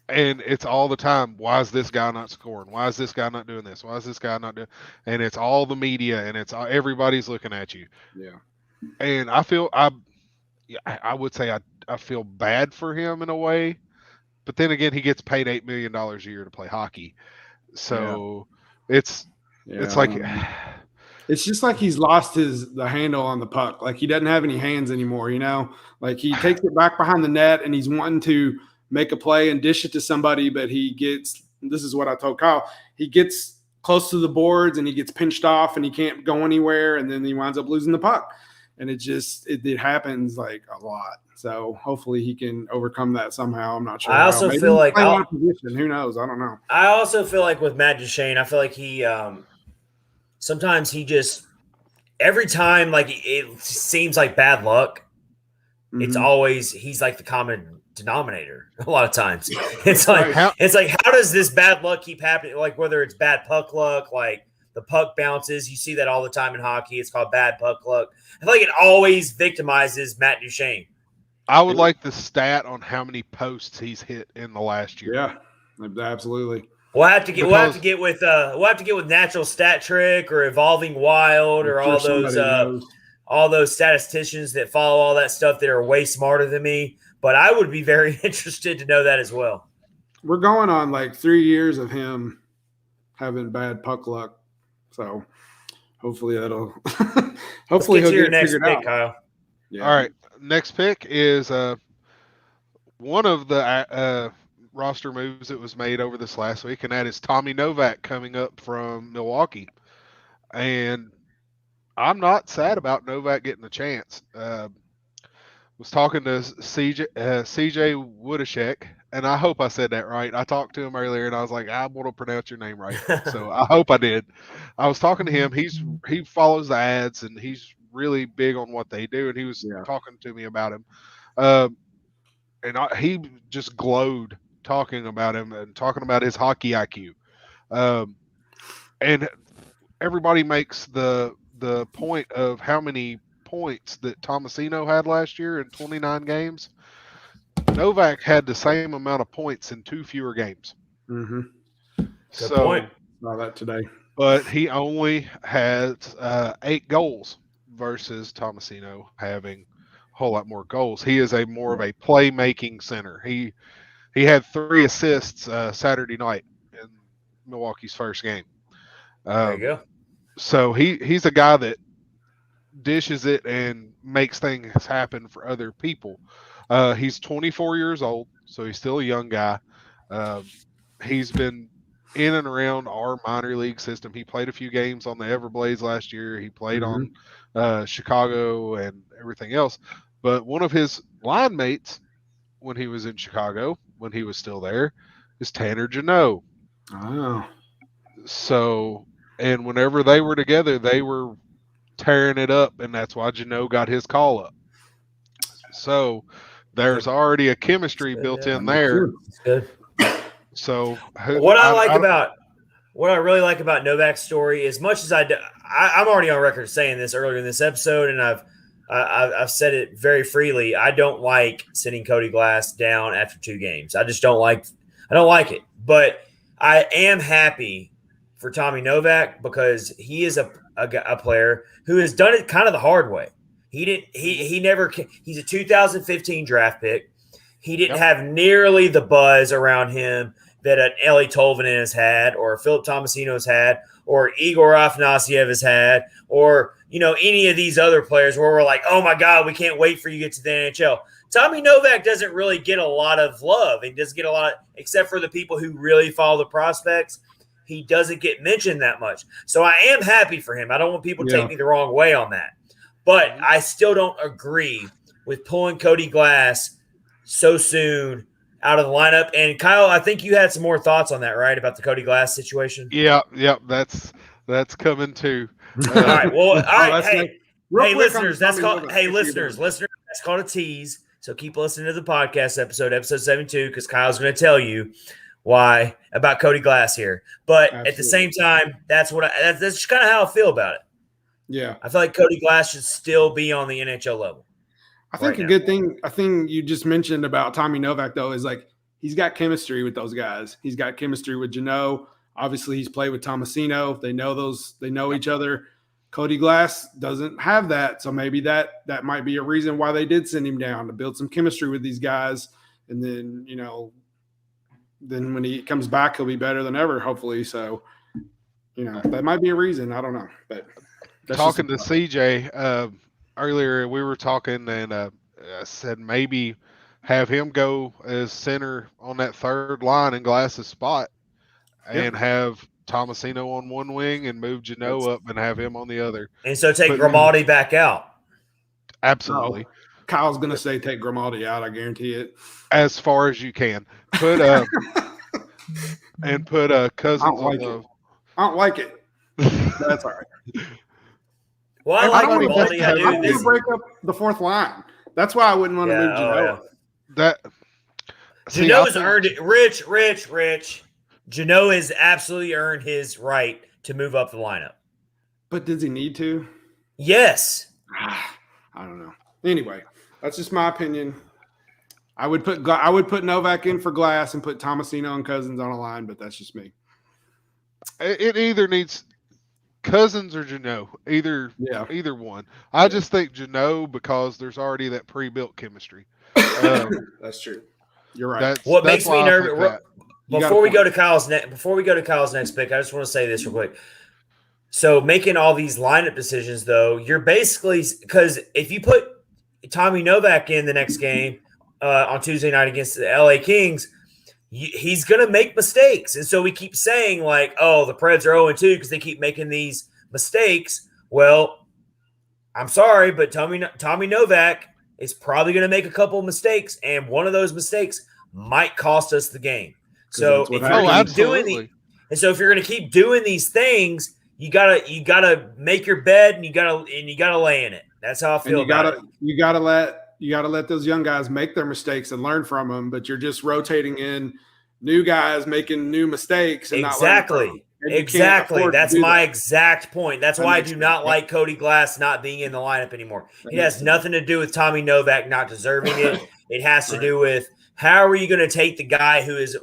And it's all the time. Why is this guy not scoring? Why is this guy not doing this? Why is this guy not doing? And it's all the media, and it's everybody's looking at you. Yeah. And I would say I feel bad for him in a way, but then again, he gets paid $8 million a year to play hockey, so it's like it's just like he's lost the handle on the puck. Like he doesn't have any hands anymore. You know, like he takes it back behind the net, and he's wanting to make a play and dish it to somebody, but this is what I told Kyle, he gets close to the boards and he gets pinched off and he can't go anywhere, and then he winds up losing the puck. And it happens like a lot. So hopefully he can overcome that somehow. I'm not sure. I also feel like who knows? I don't know. I also feel like with Matt Duchene, I feel like he sometimes he just, every time, like it seems like bad luck. Mm-hmm. It's always, he's like the common denominator a lot of times. It's like how does this bad luck keep happening? Like whether it's bad puck luck, like the puck bounces, you see that all the time in hockey. It's called bad puck luck. I feel like it always victimizes Matt Duchene. I would like the stat on how many posts he's hit in the last year. Yeah, absolutely. We'll have to get with Natural Stat Trick or Evolving Wild or all those statisticians that follow all that stuff that are way smarter than me. But I would be very interested to know that as well. We're going on like 3 years of him having bad puck luck. So hopefully that'll hopefully he'll get next figured pick, out. Kyle. Yeah. All right. Next pick is one of the roster moves that was made over this last week, and that is Tommy Novak coming up from Milwaukee. And I'm not sad about Novak getting a chance. Was talking to CJ Wodashek, and I hope I said that right. I talked to him earlier, and I was like, I want to pronounce your name right. So I hope I did. I was talking to him. He follows the ads, and he's really big on what they do, and he was talking to me about him. He just glowed talking about him and talking about his hockey IQ. And everybody makes the point of how many points that Tomasino had last year in 29 games. Novak had the same amount of points in 2 fewer games. Mm-hmm. Good point. Saw that today. But he only had 8 goals versus Tomasino having a whole lot more goals. He is more of a playmaking center. He had 3 assists Saturday night in Milwaukee's first game. There you go. So he's a guy that dishes it and makes things happen for other people. He's 24 years old, so he's still a young guy. He's been in and around our minor league system. He played a few games on the Everblades last year. He played on Chicago and everything else. But one of his line mates when he was in Chicago, when he was still there, is Tanner Jeannot. Oh. So, and whenever they were together, they were tearing it up, and that's why Jeannot got his call up. So there's already a chemistry built in there. That's good. So what I really like about Novak's story, as much as I'm already on record saying this earlier in this episode, and I've said it very freely. I don't like sending Cody Glass down after 2 games. I just don't like it. But I am happy for Tommy Novak because he is a player who has done it kind of the hard way. He's a 2015 draft pick. He didn't have nearly the buzz around him that an Eeli Tolvanen has had, or Philip Tomasino has had, or Igor Afanasyev has had, or any of these other players where we're like, oh my God, we can't wait for you to get to the NHL. Tommy Novak doesn't really get a lot of love. He doesn't get a lot, except for the people who really follow the prospects. He doesn't get mentioned that much. So I am happy for him. I don't want people to take me the wrong way on that. But I still don't agree with pulling Cody Glass so soon out of the lineup. And Kyle, I think you had some more thoughts on that, right? About the Cody Glass situation? Yeah, that's coming too. All right. Well, all right. Hey, listeners, that's called a tease. So keep listening to the podcast episode 72, because Kyle's going to tell you why about Cody Glass here. But at the same time, that's just kind of how I feel about it. Yeah. I feel like Cody Glass should still be on the NHL level. I think good thing you just mentioned about Tommy Novak, though, is like he's got chemistry with those guys. He's got chemistry with Jeannot. Obviously, he's played with Tomasino. They know each other. Cody Glass doesn't have that. So maybe that might be a reason why they did send him down, to build some chemistry with these guys. And then, then when he comes back, he'll be better than ever, hopefully. So, that might be a reason. I don't know. But talking to CJ earlier, we were talking, and I said maybe have him go as center on that third line in Glass's spot, and have Tomasino on one wing and move Jeannot up and have him on the other. And so take Grimaldi back out. Absolutely. Kyle's going to say take Grimaldi out. I guarantee it. As far as you can. Put Cousins on the... I don't like it. That's all right. Well, I like Grimaldi. I want to break up the fourth line. That's why I wouldn't want to move Jeannot. Jeannot has earned it. Rich. Jeannot has absolutely earned his right to move up the lineup. But does he need to? Yes. I don't know. Anyway, that's just my opinion. I would put Novak in for Glass and put Tomasino and Cousins on a line, but that's just me. It either needs Cousins or Jeannot, either one. I just think Jeannot, because there's already that pre-built chemistry. That's true. You're right. What makes me nervous? Before we go to Kyle's next pick, I just want to say this real quick. So making all these lineup decisions, though, you're basically, because if you put Tommy Novak in the next game on Tuesday night against the LA Kings, he's going to make mistakes. And so we keep saying like, oh, the Preds are 0-2 because they keep making these mistakes. Well, I'm sorry, but Tommy Novak is probably going to make a couple of mistakes, and one of those mistakes might cost us the game. So if you're going to keep doing these things, you gotta make your bed and you gotta lay in it. That's how I feel about it. You gotta let those young guys make their mistakes and learn from them. But you're just rotating in new guys making new mistakes and exactly. That's my exact point. That's why I do not like Cody Glass not being in the lineup anymore. It has nothing to do with Tommy Novak not deserving it. It has to do with how are you going to take the guy who is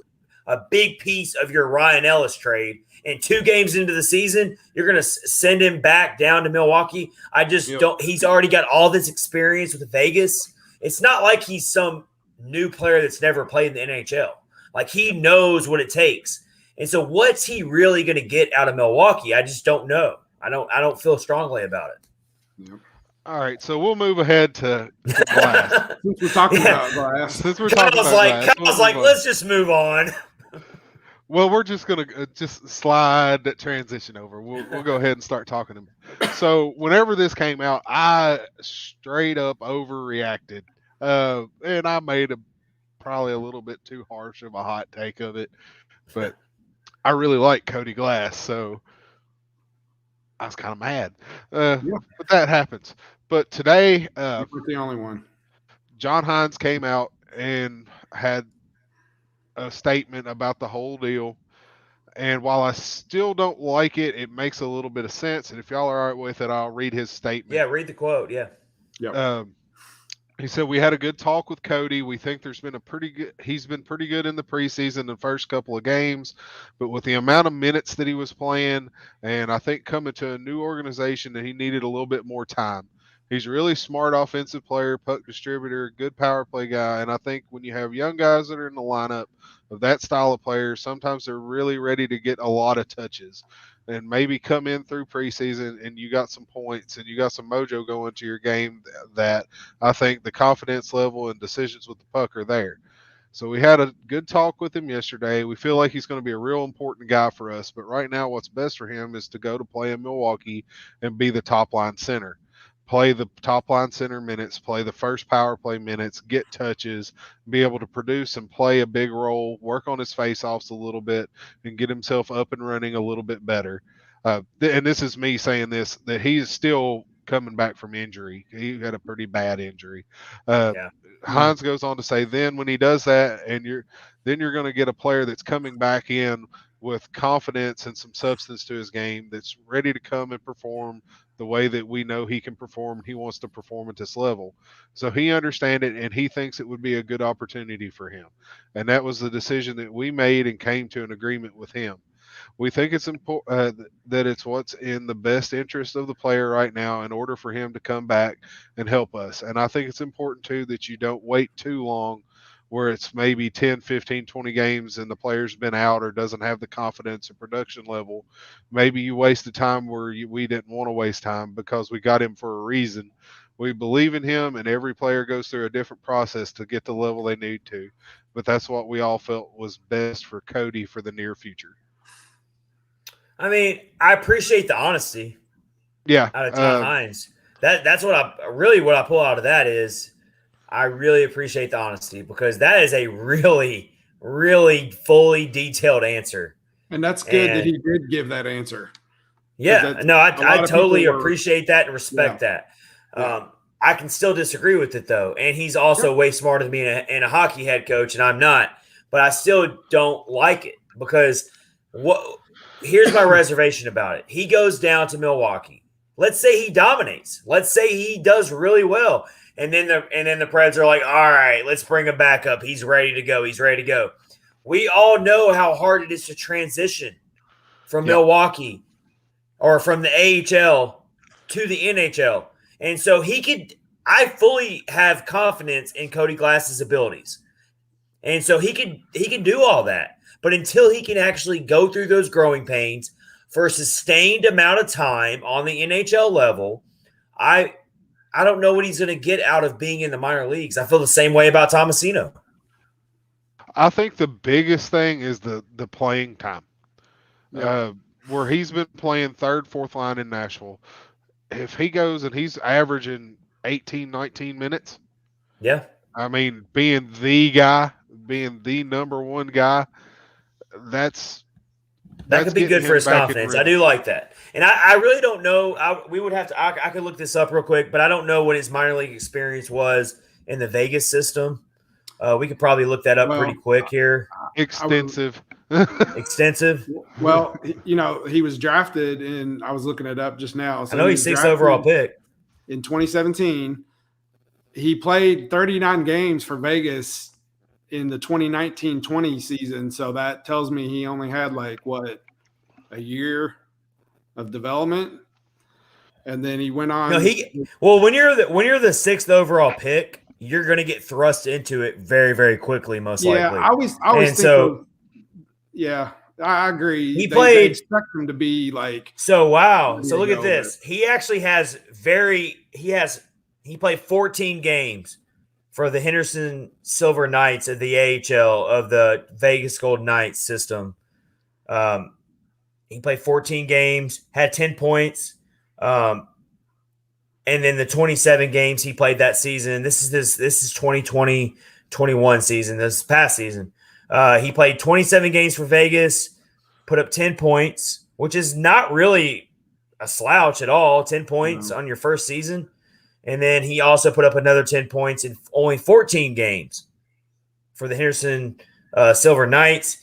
a big piece of your Ryan Ellis trade, and 2 games into the season, you're going to send him back down to Milwaukee. I just don't. He's already got all this experience with Vegas. It's not like he's some new player that's never played in the NHL. Like, he knows what it takes. And so what's he really going to get out of Milwaukee? I just don't know. I don't feel strongly about it. Yep. All right, so we'll move ahead to Glass. Since we're talking about Glass. Kyle's like, let's just move on. Well, we're just gonna just slide that transition over. We'll go ahead and start talking. So whenever this came out, I straight up overreacted, and I made probably a little bit too harsh of a hot take of it. But I really like Cody Glass, so I was kind of mad. But that happens. But today, You weren't the only one. John Hines came out and had a statement about the whole deal. And while I still don't like it, it makes a little bit of sense. And if y'all are all right with it, I'll read his statement. Yeah, read the quote. Yeah. Yep. He said, "We had a good talk with Cody. We think he's been pretty good in the preseason, the first couple of games, but with the amount of minutes that he was playing, and I think coming to a new organization that he needed a little bit more time. He's a really smart offensive player, puck distributor, good power play guy, and I think when you have young guys that are in the lineup of that style of player, sometimes they're really ready to get a lot of touches and maybe come in through preseason and you got some points and you got some mojo going to your game that I think the confidence level and decisions with the puck are there." So we had a good talk with him yesterday. We feel like he's going to be a real important guy for us, but right now what's best for him is to go to play in Milwaukee and be the top line center. Play the top line center minutes, play the first power play minutes, get touches, be able to produce and play a big role, work on his face-offs a little bit, and get himself up and running a little bit better. And this is me saying this, that he is still coming back from injury. He had a pretty bad injury. Yeah. Hines goes on to say, then when he does that, and you're going to get a player that's coming back in with confidence and some substance to his game, that's ready to come and perform the way that we know he can perform. He wants to perform at this level. So he understands it, and he thinks it would be a good opportunity for him. And that was the decision that we made and came to an agreement with him. We think it's important that it's what's in the best interest of the player right now in order for him to come back and help us. And I think it's important, too, that you don't wait too long where it's maybe 10, 15, 20 games and the player's been out or doesn't have the confidence or production level. Maybe you wasted time where we didn't want to waste time because we got him for a reason. We believe in him, and every player goes through a different process to get the level they need to. But that's what we all felt was best for Cody for the near future. I mean, I appreciate the honesty. Yeah. Out of John Hines. That's what I pull out of that is I really appreciate the honesty because that is a really, really fully detailed answer. And that's good that he did give that answer. Yeah. No, I totally appreciate that and respect that. Yeah. I can still disagree with it, though. And he's also way smarter than me and a hockey head coach, and I'm not. But I still don't like it because here's my reservation about it. He goes down to Milwaukee. Let's say he dominates. Let's say he does really well. And then the Preds are like, all right, let's bring him back up. He's ready to go. He's ready to go. We all know how hard it is to transition from Milwaukee or from the AHL to the NHL. And so I fully have confidence in Cody Glass's abilities. And so he can do all that. But until he can actually go through those growing pains for a sustained amount of time on the NHL level, I don't know what he's going to get out of being in the minor leagues. I feel the same way about Tomasino. I think the biggest thing is the playing time. Where he's been playing third, fourth line in Nashville. If he goes and he's averaging 18, 19 minutes. Yeah. I mean, being the guy, being the number one guy, that could be good for his confidence. I do like that. And I really don't know. I could look this up real quick, but I don't know what his minor league experience was in the Vegas system. We could probably look that up pretty quick here. Extensive. Extensive. Well, he was drafted I was looking it up just now. So I know he's 6th overall pick. In 2017, he played 39 games for Vegas in the 2019-20 season. So that tells me he only had a year of development. And then he went on. No, when you're the 6th overall pick, you're going to get thrust into it very, very quickly, most likely. Yeah, I always think so. I agree. They expect him to be like. So wow. So look at this. He actually has he played 14 games for the Henderson Silver Knights of the AHL of the Vegas Golden Knights system. He played 14 games, had 10 points. And then the 27 games he played that season. This is 2020-21 season, this past season. He played 27 games for Vegas, put up 10 points, which is not really a slouch at all. 10 points on your first season. And then he also put up another 10 points in only 14 games for the Henderson Silver Knights.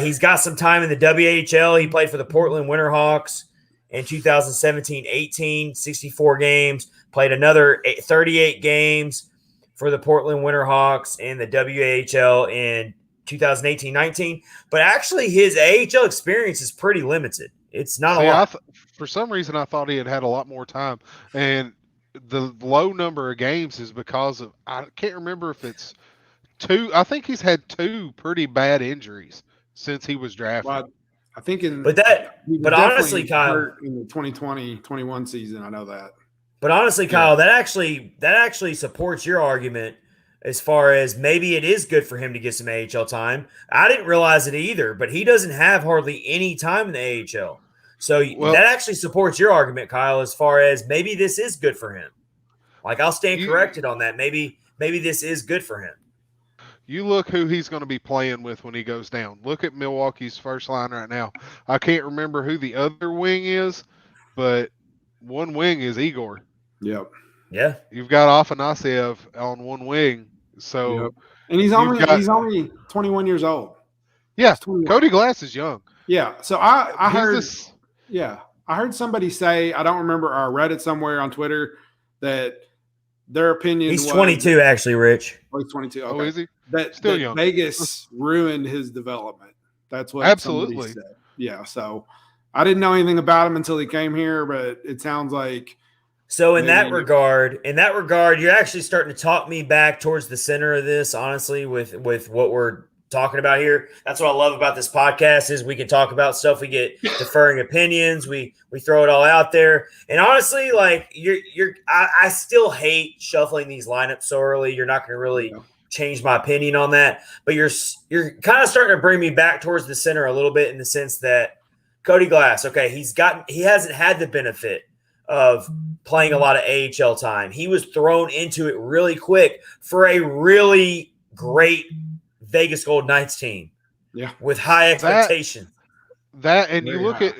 He's got some time in the WHL. He played for the Portland Winterhawks in 2017-18, 64 games. Played another 38 games for the Portland Winterhawks in the WHL in 2018-19. But actually, his AHL experience is pretty limited. It's not a lot. For some reason, I thought he had a lot more time. And the low number of games is because of, I can't remember if it's two. I think he's had two pretty bad injuries since he was drafted. Well, I think but honestly, Kyle, in the 2020-21 season, I know that. But honestly, Kyle, that actually supports your argument as far as maybe it is good for him to get some AHL time. I didn't realize it either, but he doesn't have hardly any time in the AHL. So that actually supports your argument, Kyle, as far as maybe this is good for him. Like, I'll stand corrected on that. Maybe this is good for him. You look who he's going to be playing with when he goes down. Look at Milwaukee's first line right now. I can't remember who the other wing is, but one wing is Igor. Yep. Yeah. You've got Afanasiev on one wing. So, yep. And he's only 21 years old. Yeah. Cody Glass is young. Yeah. So I heard somebody say, I don't remember, or I read it somewhere on Twitter, that their opinion He's 22, actually, Rich. Oh, he's 22. Okay. Oh, is he? Still young. Vegas ruined his development. That's what absolutely said. Yeah. So I didn't know anything about him until he came here, but it sounds like. So in that regard, you're actually starting to talk me back towards the center of this, honestly, with what we're talking about here. That's what I love about this podcast is we can talk about stuff. We get differing opinions. We throw it all out there. And honestly, like I still hate shuffling these lineups so early. You're not going to really change my opinion on that, but you're kind of starting to bring me back towards the center a little bit in the sense that Cody Glass, okay, he hasn't had the benefit of playing a lot of AHL time. He was thrown into it really quick for a really great Vegas Golden Knights team. Yeah. With high expectations. You look at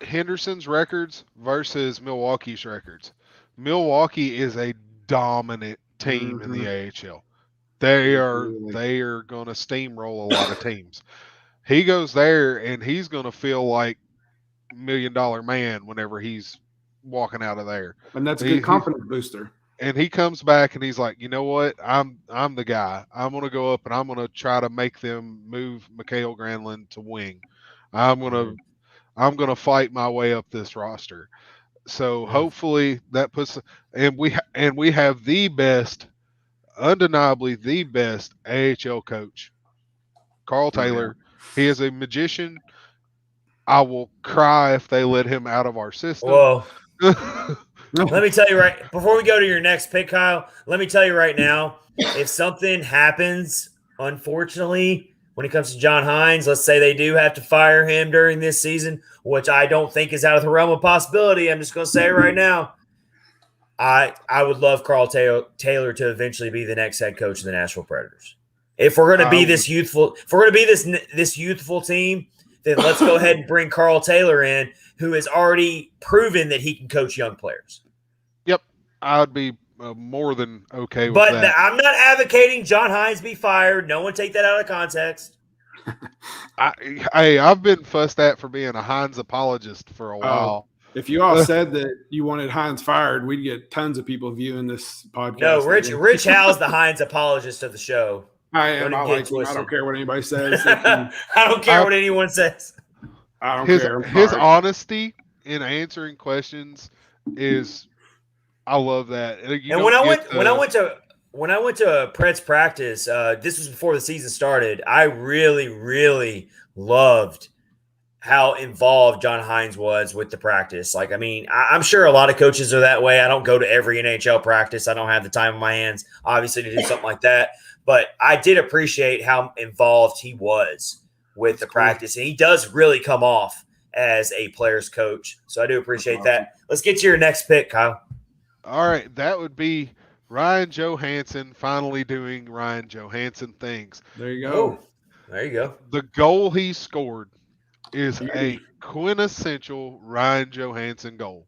Henderson's records versus Milwaukee's records. Milwaukee is a dominant team in the AHL. They are going to steamroll a lot of teams. He goes there and he's going to feel like $1 million man whenever he's walking out of there. And that's a good confidence booster. And he comes back and he's like, you know what? I'm the guy. I'm going to go up and I'm going to try to make them move Mikhail Granlund to wing. I'm going to fight my way up this roster. So hopefully that puts, and we have undeniably the best AHL coach, Carl Taylor. He is a magician. I will cry if they let him out of our system. Whoa. Let me tell you before we go to your next pick, Kyle, let me tell you right now, if something happens, unfortunately, when it comes to John Hines, let's say they do have to fire him during this season, which I don't think is out of the realm of possibility. I'm just going to say it right now. I would love Carl Taylor to eventually be the next head coach of the Nashville Predators. If we're going to be this youthful team, then let's go ahead and bring Carl Taylor in, who has already proven that he can coach young players. Yep, I'd be more than okay with that. But I'm not advocating John Hines be fired. No one take that out of context. I've been fussed at for being a Hines apologist for a while. If you all said that you wanted Hines fired, we'd get tons of people viewing this podcast. No, Rich Howell's the Hines apologist of the show. I am. I don't care what anybody says. I don't care what anyone says. I don't care. His honesty in answering questions is, I love that. And when I went to a Preds practice, this was before the season started. I really, really loved how involved John Hines was with the practice. Like, I mean, I'm sure a lot of coaches are that way. I don't go to every NHL practice. I don't have the time on my hands, obviously, to do something like that. But I did appreciate how involved he was with the practice. And he does really come off as a player's coach. So I do appreciate that. Let's get to your next pick, Kyle. All right, that would be Ryan Johansson finally doing Ryan Johansson things. There you go. Oh, there you go. The goal he scored is a quintessential Ryan Johansson goal.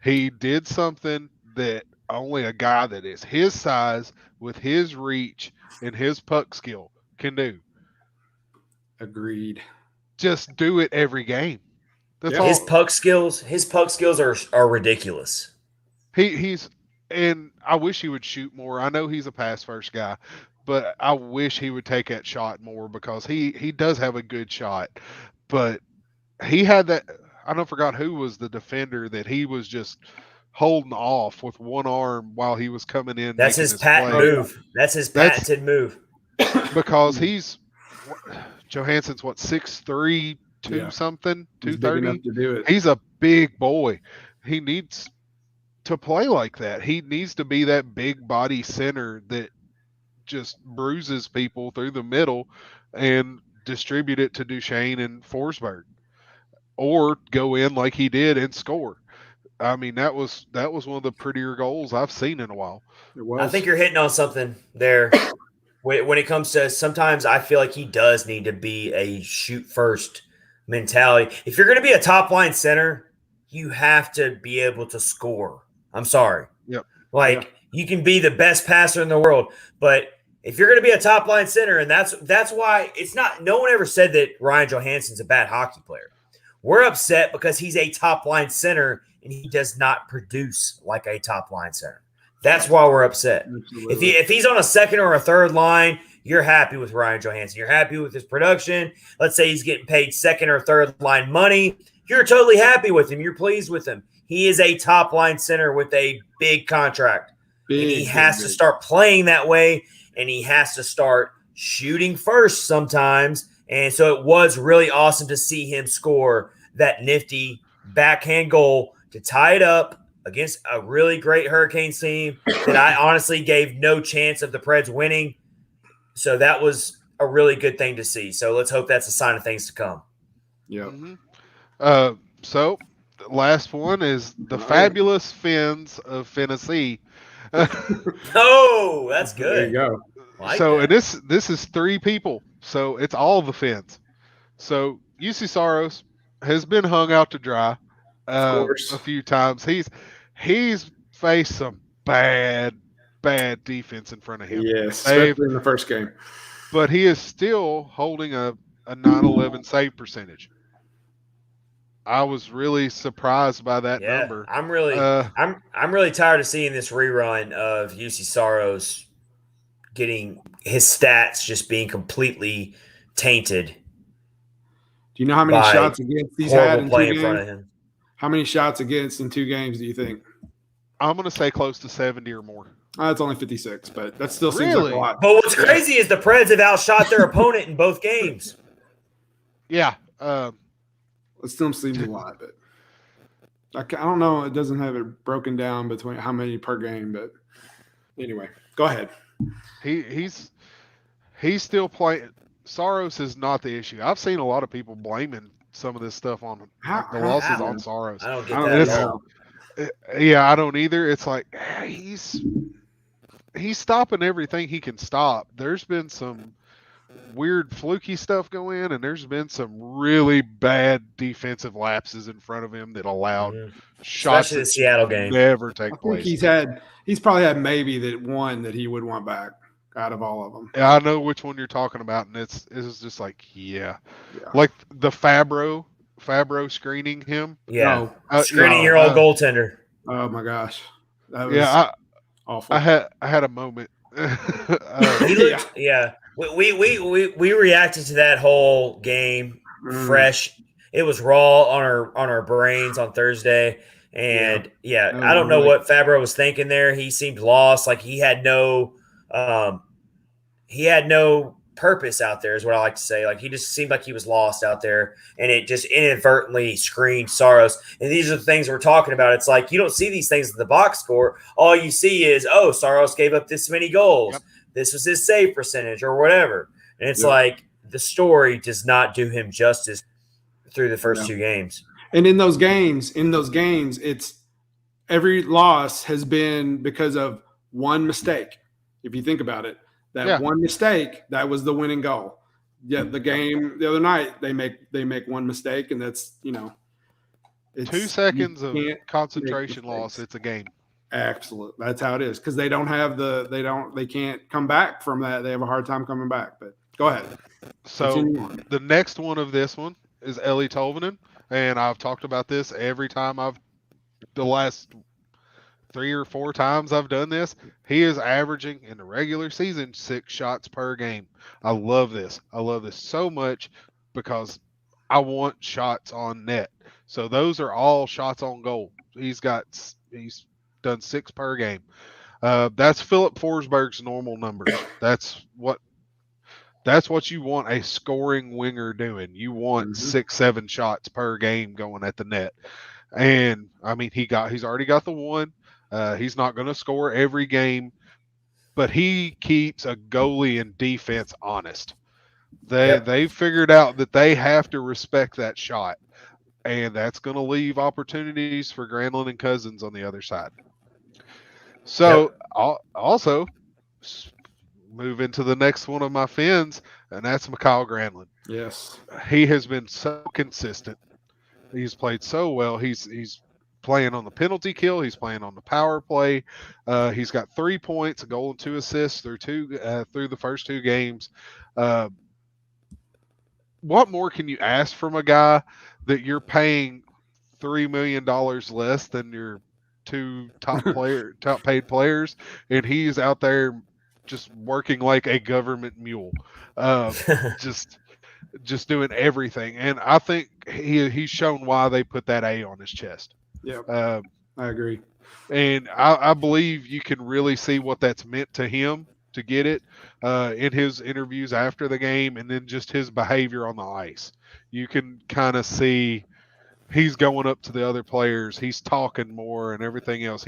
He did something that only a guy that is his size, with his reach and his puck skill can do. Agreed. Just do it every game. That's all. His puck skills are ridiculous. He's and I wish he would shoot more. I know he's a pass first guy, but I wish he would take that shot more because he does have a good shot. But he had that. I don't forgot who was the defender that he was just holding off with one arm while he was coming in. That's his patent move. That's his patented move. Because Johansson's what 6'3", 230. To do it. He's a big boy. He needs to play like that. He needs to be that big body center that just bruises people through the middle and distribute it to Duchesne and Forsberg, or go in like he did and score. I mean, that was one of the prettier goals I've seen in a while. It was. I think you're hitting on something there. When it comes to, sometimes I feel like he does need to be a shoot first mentality. If you're going to be a top line center, you have to be able to score. I'm sorry. Yep. You can be the best passer in the world, but if you're going to be a top line center, and that's why it's not. No one ever said that Ryan Johansson's a bad hockey player. We're upset because he's a top line center and he does not produce like a top line center. That's why we're upset. Absolutely. If he's on a second or a third line, you're happy with Ryan Johansson. You're happy with his production. Let's say he's getting paid second or third line money. You're totally happy with him. You're pleased with him. He is a top line center with a big contract. And he has to start playing that way, and he has to start shooting first sometimes. And so it was really awesome to see him score that nifty backhand goal to tie it up against a really great Hurricanes team that I honestly gave no chance of the Preds winning. So that was a really good thing to see. So let's hope that's a sign of things to come. Yeah. Mm-hmm. So the last one is the fabulous Finns of Tennessee. Oh, that's good. There you go. And this is three people. So it's all the Finns. So UC Saros has been hung out to dry a few times. He's faced some bad defense in front of him. Yes, especially in the first game. But he is still holding a 9/11 save percentage. I was really surprised by that number. I'm really tired of seeing this rerun of UC Saros getting his stats just being completely tainted. Do you know how many shots against he's had in 2 games? In front of him. How many shots against in 2 games do you think? I'm going to say close to 70 or more. It's only 56, but that still seems like a lot. But what's crazy is the Preds have outshot their opponent in both games. Yeah. It still seems a lot, but I don't know. It doesn't have it broken down between how many per game, but anyway, go ahead. He's still playing. Saros is not the issue. I've seen a lot of people blaming some of this stuff on the losses on Saros. I don't get that at all. Yeah, I don't either. It's like he's stopping everything he can stop. There's been some weird fluky stuff go in, and there's been some really bad defensive lapses in front of him that allowed shots especially the Seattle game never take place. He's probably had maybe that one that he would want back out of all of them. Yeah, I know which one you're talking about, and it's just like like the Fabro screening him. Yeah, screening your old goaltender. Oh my gosh, that was awful. I had a moment. We reacted to that whole game fresh. It was raw on our brains on Thursday, and I don't know what Fabro was thinking there. He seemed lost, like he had no purpose out there, is what I like to say. Like he just seemed like he was lost out there, and it just inadvertently screened Saros. And these are the things we're talking about. It's like you don't see these things in the box score. All you see is, Saros gave up this many goals. Yep. This was his save percentage or whatever. And it's like the story does not do him justice through the first two games. And in those games, it's every loss has been because of one mistake. If you think about it, that one mistake, that was the winning goal. Yeah, the game the other night, they make one mistake, and that's, it's 2 seconds of concentration loss. It's a game. Absolutely, that's how it is, because they can't come back from that. They have a hard time coming back. But go ahead. So the next one of this one is Ellie Tolvanen, and I've talked about this every time the last 3 or 4 times I've done this. He is averaging in the regular season 6 shots per game. I love this. I love this so much because I want shots on net. So those are all shots on goal. He's done 6 per game. That's Philip Forsberg's normal numbers. That's what you want a scoring winger doing. You want 6-7 shots per game going at the net. And I mean, he's already got the one. He's not going to score every game, but he keeps a goalie and defense honest. They figured out that they have to respect that shot, and that's going to leave opportunities for Granlund and Cousins on the other side. So also move into the next one of my Finns, and that's Mikael Granlund. Yes, he has been so consistent. He's played so well. He's playing on the penalty kill. He's playing on the power play. He's got 3 points, a goal and 2 assists through the first 2 games. What more can you ask from a guy that you're paying $3 million less than your 2 top paid players, and he's out there just working like a government mule, just doing everything. And I think he's shown why they put that A on his chest. Yeah, I agree. And I believe you can really see what that's meant to him to get it in his interviews after the game, and then just his behavior on the ice. You can kind of see he's going up to the other players. He's talking more and everything else.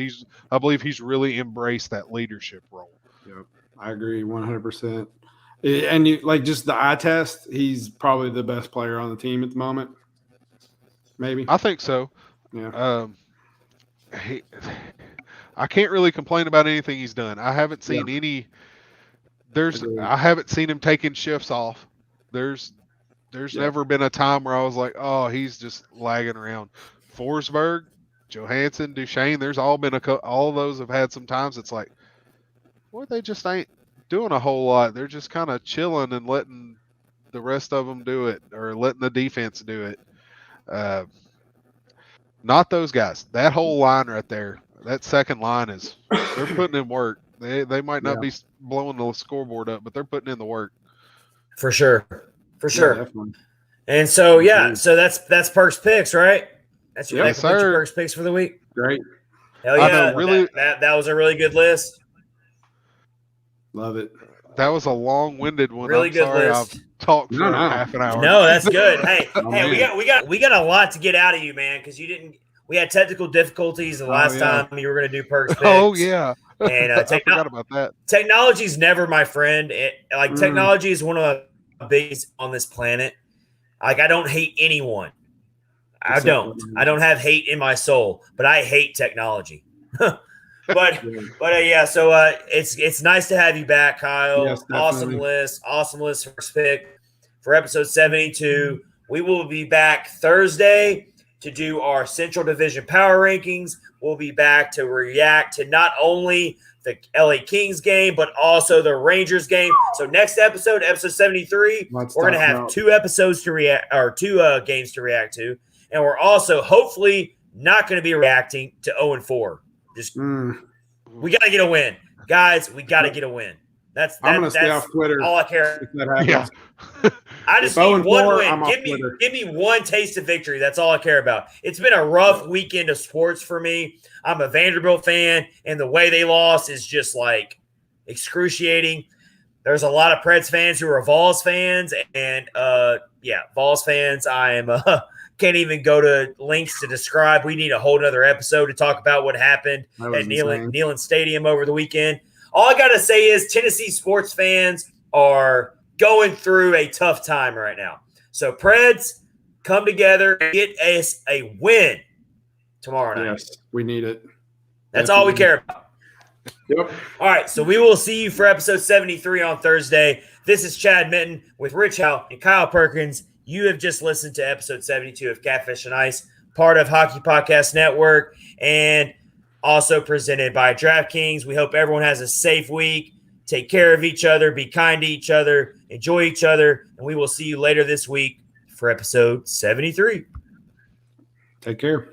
I believe he's really embraced that leadership role. Yep, I agree 100%. And just the eye test, he's probably the best player on the team at the moment. Maybe. I think so. Yeah. I can't really complain about anything he's done. I haven't seen any. I haven't seen him taking shifts off. There's never been a time where I was like, oh, he's just lagging around. Forsberg, Johansson, Duchesne, there's all been all of those have had some times it's like, well, they just ain't doing a whole lot. They're just kind of chilling and letting the rest of them do it, or letting the defense do it. Not those guys. That whole line right there, that second line they're putting in work. They might not be blowing the scoreboard up, but they're putting in the work. For sure. Yeah, and so so that's Perk's picks, right? That's your Perk's picks for the week. Great. Hell yeah! Really, that was a really good list. Love it. That was a long-winded one. Really good list. I've talked for half an hour. No, that's good. Hey, we got a lot to get out of you, man, because you didn't. We had technical difficulties the last time you were going to do Perk's picks. Oh yeah. And I forgot about that. Technology's never my friend. Technology is one of the biggest on this planet. I don't hate anyone. I don't have hate in my soul, but I hate technology. but yeah. So it's nice to have you back, Kyle. Yes, awesome list. First pick for episode 72. We will be back Thursday to do our Central Division power rankings. We'll be back to react to not only the LA Kings game, but also the Rangers game. So next episode 73, we're going to have 2 episodes to react, or 2 games to react to. And we're also hopefully not going to be reacting to 0-4. We got to get a win. Guys, we got to get a win. I'm going to stay off Twitter. All I care. Yeah. I just need one win. Give me one taste of victory. That's all I care about. It's been a rough weekend of sports for me. I'm a Vanderbilt fan, and the way they lost is just excruciating. There's a lot of Preds fans who are Vols fans, and Vols fans. I am can't even go to links to describe. We need a whole other episode to talk about what happened at Neyland Stadium over the weekend. All I got to say is Tennessee sports fans are going through a tough time right now. So Preds, come together and get us a win tomorrow night. Yes, we need it. That's all we care about. Yep. All right, so we will see you for episode 73 on Thursday. This is Chad Minton with Rich Howe and Kyle Perkins. You have just listened to episode 72 of Catfish on Ice, part of Hockey Podcast Network, and also presented by DraftKings. We hope everyone has a safe week. Take care of each other. Be kind to each other. Enjoy each other. And we will see you later this week for episode 73. Take care.